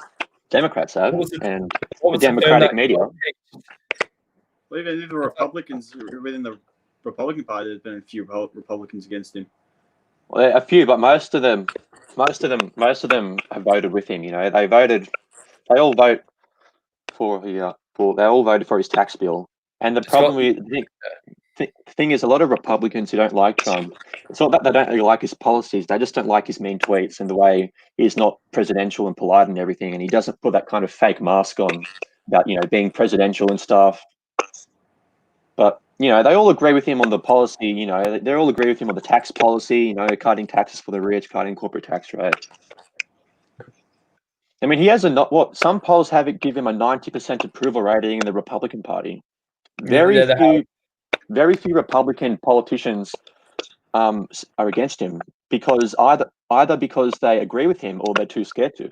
Democrats have, and the Democratic media. Well, even the Republicans within the Republican Party, there's been a few Republicans against him. Well, a few, but most of them have voted with him. They all vote for his tax bill. And the problem the thing is, a lot of Republicans who don't like Trump, it's not that they don't really like his policies, they just don't like his mean tweets and the way he's not presidential and polite and everything, and he doesn't put that kind of fake mask on about, being presidential and stuff. But, they all agree with him on the policy, they all agree with him on the tax policy, cutting taxes for the rich, cutting corporate tax rate. I mean, he has some polls have it give him a 90% approval rating in the Republican Party. Very few Republican politicians are against him because either because they agree with him or they're too scared to.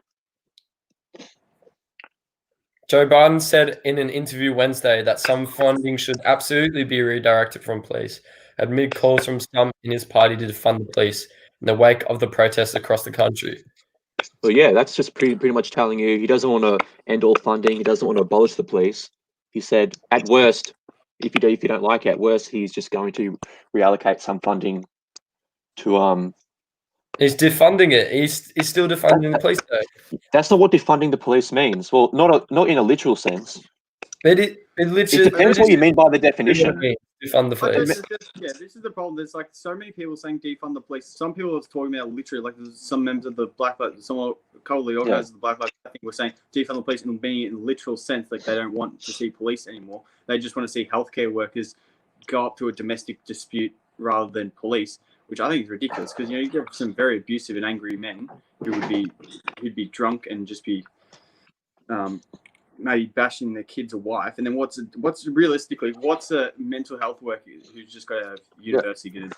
Joe Biden said in an interview Wednesday that some funding should absolutely be redirected from police, amid calls from some in his party to defund the police in the wake of the protests across the country. Well, yeah, that's just pretty much telling you he doesn't want to end all funding. He doesn't want to abolish the police. He said, at worst, if you don't like it, at worst, he's just going to reallocate some funding to He's defunding it. He's still defunding the police, though. That's not what defunding the police means. Well, not in a literal sense. It depends what you mean by the definition. Defund the police. This is the problem. There's like so many people saying defund the police. Some people are talking about literally, like there's some members of the Black Lives, some co-lead organizers of the Black Lives, I think, were saying defund the police and being in literal sense, like they don't want to see police anymore. They just want to see healthcare workers go up to a domestic dispute rather than police, which I think is ridiculous because you get some very abusive and angry men who would be drunk and just be maybe bashing their kid's wife, and then what's a mental health worker who's just got a university good?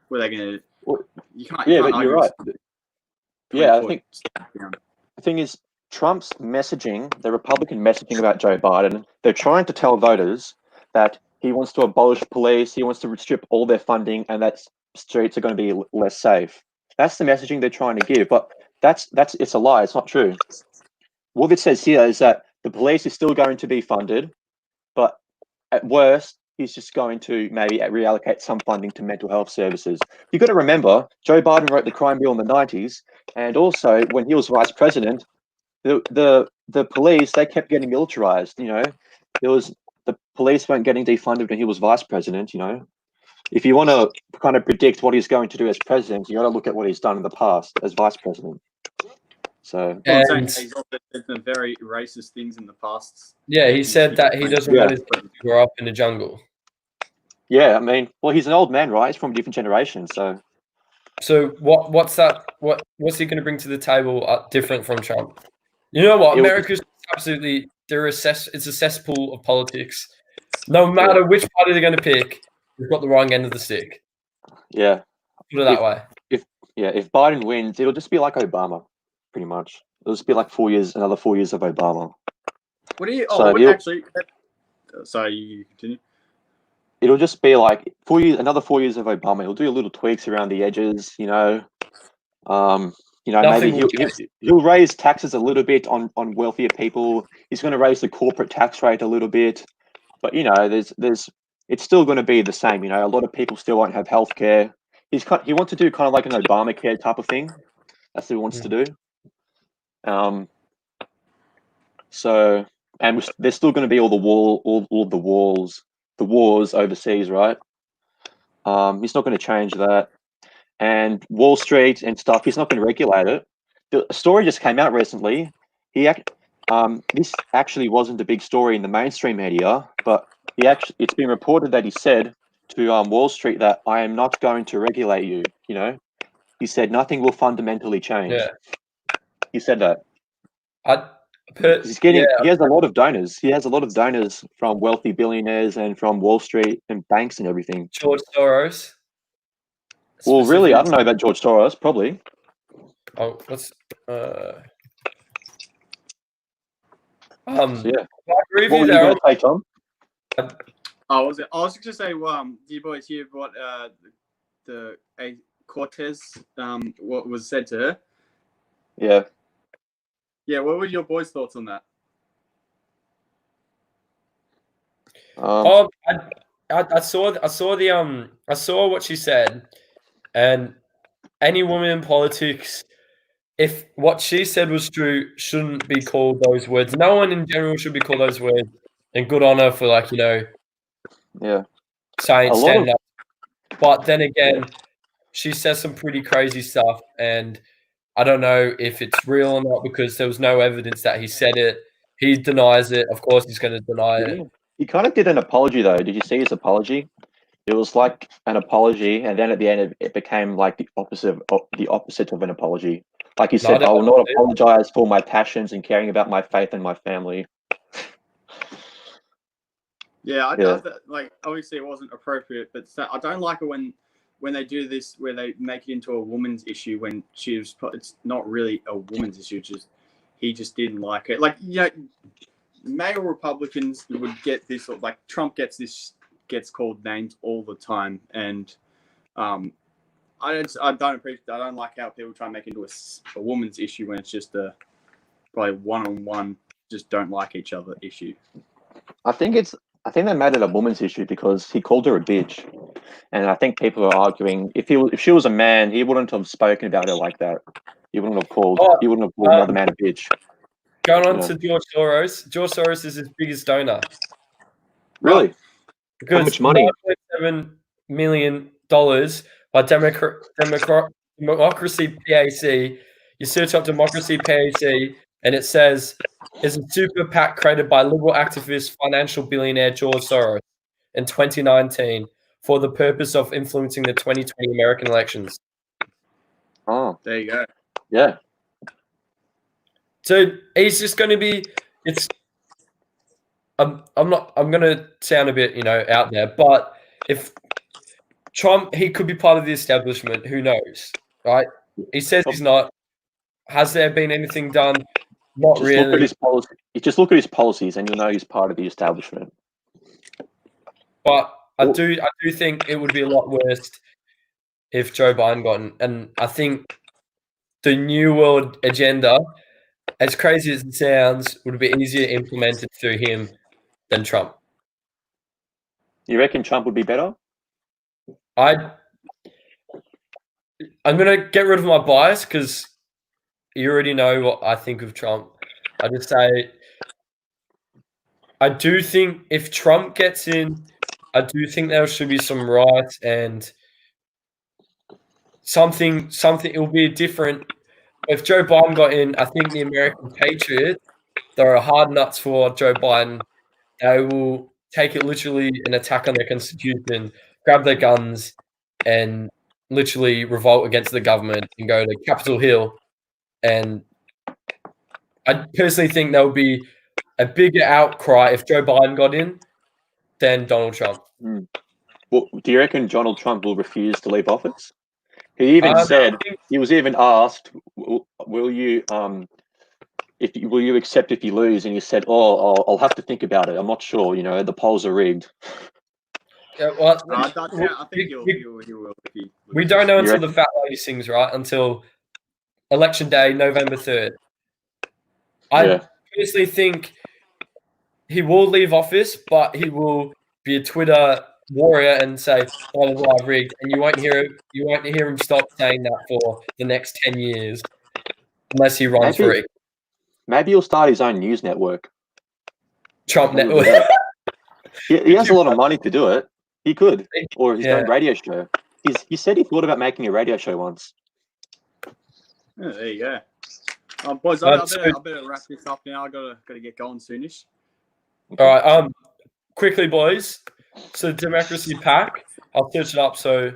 What are they going to? Well, You can't. yeah, You can't but you're argue right. Yeah, I think down. the thing is, Trump's messaging, the Republican messaging about Joe Biden, they're trying to tell voters that he wants to abolish police, he wants to strip all their funding, and that streets are going to be less safe. That's the messaging they're trying to give, but it's a lie. It's not true. What it says here is that the police is still going to be funded, but at worst, he's just going to maybe reallocate some funding to mental health services. You've got to remember, Joe Biden wrote the crime bill in the 90s, and also when he was vice president, the police, they kept getting militarized. The police weren't getting defunded when he was vice president. If you want to kind of predict what he's going to do as president, you got to look at what he's done in the past as vice president. So he's also said some very racist things in the past. Yeah, he said that he doesn't want his kids to grow up in the jungle. Yeah, I mean, well, he's an old man, right? He's from a different generation, so. So what's he going to bring to the table different from Trump? You know what? America's absolutely it's a cesspool of politics. No matter which party they're going to pick, they've got the wrong end of the stick. Yeah. Put it that way. If Biden wins, it'll just be like Obama, pretty much. It'll just be like another 4 years of Obama. What do you? Actually, sorry, you continue. It'll just be like another 4 years of Obama. He'll do little tweaks around the edges, maybe he'll raise taxes a little bit on wealthier people. He's going to raise the corporate tax rate a little bit, but it's still going to be the same. A lot of people still won't have healthcare. He wants to do kind of like an Obamacare type of thing. That's what he wants to do. So, and there's still going to be all the wars overseas, right? He's not going to change that. And Wall Street and stuff, he's not going to regulate it. The story just came out recently. This actually wasn't a big story in the mainstream media, but it's been reported that he said to Wall Street that I am not going to regulate you. He said nothing will fundamentally change. Yeah. He said that. He has a lot of donors. He has a lot of donors from wealthy billionaires and from Wall Street and banks and everything. George Soros. Well, really, I don't know about George Soros. Probably. Oh, let's. So, yeah. I agree with what you were there. You going to say, Tom? I was going to say, do you boys hear what Cortez what was said to her? Yeah. Yeah, what were your boys' thoughts on that? I saw what she said, and any woman in politics, if what she said was true, shouldn't be called those words. No one in general should be called those words. And good on her for saying stand up. But then again, she says some pretty crazy stuff, and I don't know if it's real or not because there was no evidence that he said it. He denies it. Of course, he's going to deny it. He kind of did an apology, though. Did you see his apology? It was like an apology, and then at the end, it became like the opposite of an apology. Like he said, I will not apologize for my passions and caring about my faith and my family. Yeah, obviously it wasn't appropriate, but I don't like it when they do this, where they make it into a woman's issue when it's not really a woman's issue. He just didn't like it. Male Republicans would get this, like Trump gets called names all the time, and I don't appreciate. I don't like how people try and make it into a woman's issue when it's just a probably one-on-one, just don't like each other issue. I think they made it a woman's issue because he called her a bitch, and I think people are arguing if she was a man, he wouldn't have spoken about her like that. He wouldn't have called another man a bitch. Going on to George Soros. George Soros is his biggest donor. Really? Because how much money? $9.7 million by Democracy PAC. You search up Democracy PAC, and it says is a super PAC created by liberal activist financial billionaire George Soros in 2019 for the purpose of influencing the 2020 American elections. Oh, there you go. Yeah. So he's just going to be. I'm gonna sound a bit, out there, but if Trump, he could be part of the establishment. Who knows, right? He says he's not. Has there been anything done? Not Just look at really. his policy. Just look at his policies, and you'll know he's part of the establishment. But I do think it would be a lot worse if Joe Biden got in. And I think the New World Agenda, as crazy as it sounds, would be easier implemented through him than Trump. You reckon Trump would be better? I'm gonna get rid of my bias because you already know what I think of Trump. I just say I do think if Trump gets in, I do think there should be some riots and something. It will be different. If Joe Biden got in, I think the American patriots, there are hard nuts for Joe Biden. They will take it literally an attack on their constitution, grab their guns, and literally revolt against the government and go to Capitol Hill. And I personally think there would be a bigger outcry if Joe Biden got in than Donald Trump. Well, do you reckon Donald Trump will refuse to leave office? He even said, he was even asked, will you accept if you lose? And he said, I'll have to think about it. I'm not sure, the polls are rigged. Yeah, well, I think he will. We don't know until the fat lady sings, right? Until election day, November 3rd. I personally think he will leave office, but he will be a Twitter warrior and say, blah, blah, blah, rigged. And you won't hear him stop saying that for the next 10 years unless he runs for it. Maybe he'll start his own news network. Trump network. He has a lot of money to do it. He could. Or his own radio show. He said he thought about making a radio show once. Yeah, there you go. Boys, I better wrap this up now. I gotta get going soonish. All right. Quickly, boys. So Democracy PAC. I'll search it up. So,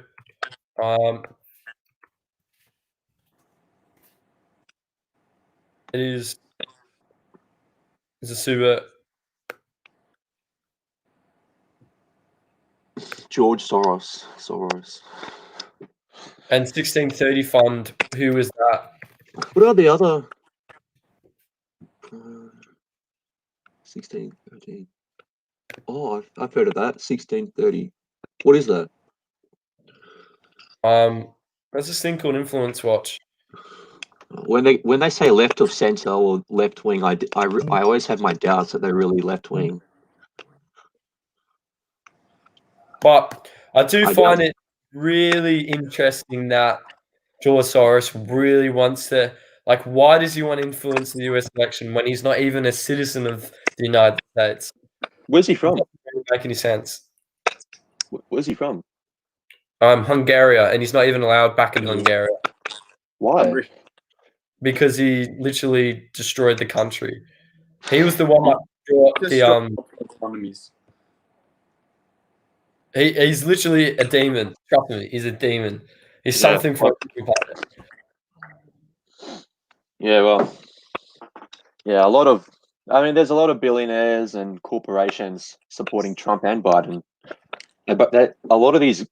it is. It's a super. George Soros. And 1630 Fund. Who is that? What are the other? 1630. Oh, I've heard of that. 1630. What is that? There's this thing called Influence Watch. When they say left of center or left wing, I always have my doubts that they're really left wing. But I find it really interesting that George Soros really wants to. Like, why does he want to influence the US election when he's not even a citizen of the United States? Where's he from? It doesn't really make any sense. Where's he from? Hungary, and he's not even allowed back in Hungary. Why? Because he literally destroyed the country. He was the one that brought the economies. He's literally a demon. Trust me, he's a demon. He's something from a planet. Yeah, well, there's a lot of billionaires and corporations supporting Trump and Biden, but a lot of these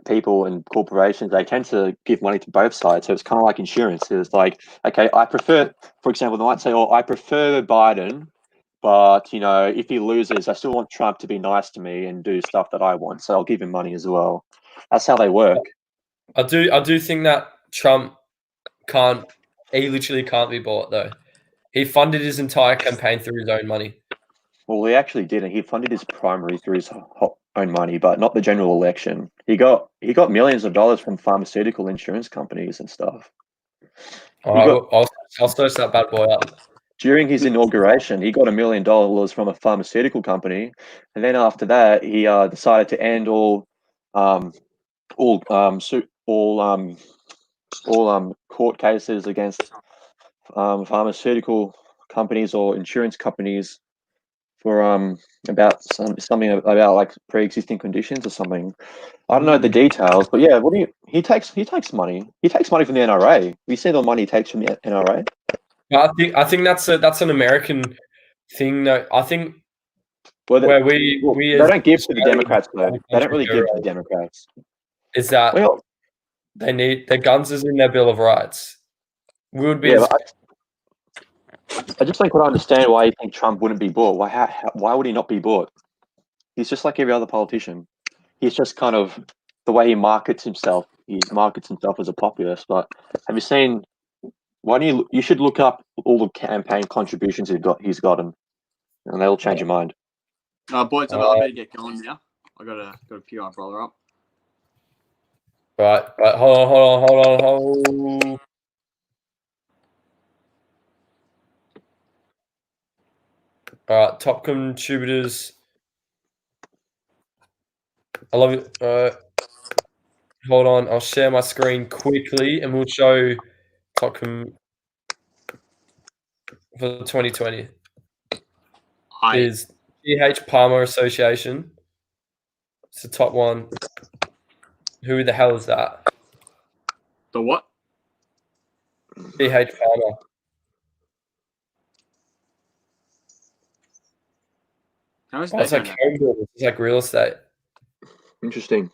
people and corporations, they tend to give money to both sides. So it's kind of like insurance. It's like, okay, for example, they might say, I prefer Biden, but if he loses, I still want Trump to be nice to me and do stuff that I want. So I'll give him money as well. That's how they work. I do think that Trump he literally can't be bought though. He funded his entire campaign through his own money. Well, he actually didn't. He funded his primary through his own money, but not the general election. He got millions of dollars from pharmaceutical insurance companies and stuff. I'll search that bad boy up. During his inauguration, he got $1 million from a pharmaceutical company, and then after that, he decided to end all court cases against pharmaceutical companies or insurance companies for about something about like pre-existing conditions or something. I don't know the details, but yeah, he takes money. He takes money from the NRA. You see the money he takes from the NRA? I think that's an American thing. No, I think Well, where they we as don't give to the Australians, Democrats though. They don't really give to the country Democrats. is that Well, they need their guns is in their Bill of Rights. We would be yeah, as I just don't quite understand why you think Trump wouldn't be bought. Why would he not be bought? He's just like every other politician. He's just kind of the way he markets himself. He markets himself as a populist. But have you seen? Why don't you should look up all the campaign contributions he's gotten, and they'll change your mind. Boys, I better get going now. I gotta pure my brother up. right. But hold on. All right, top contributors. I love it. Hold on, I'll share my screen quickly, and we'll show top for 2020 is PH Palmer Association. It's the top one. Who the hell is that? The what? PH Palmer. How is That's that? like home builders. It's like real estate. Interesting.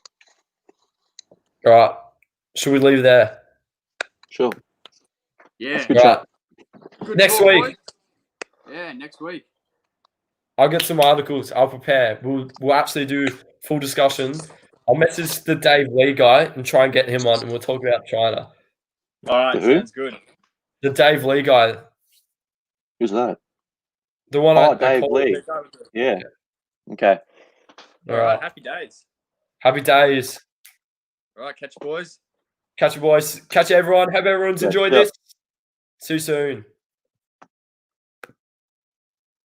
All right, should we leave there? Sure. Yeah. Good Right. chat. Good Next talk, week. boys. Yeah, next week. I'll get some articles. I'll prepare. We'll actually do full discussion. I'll message the Dave Lee guy and try and get him on, and we'll talk about China. All right, Who? sounds good. The Dave Lee guy, Who's that? the one Oh, I Dave called. Lee. Yeah. Okay. All right, happy days. Happy days. All right, catch you, boys. Catch you, boys. Catch you, everyone. Hope everyone's Yeah, enjoyed yeah. this. See you soon.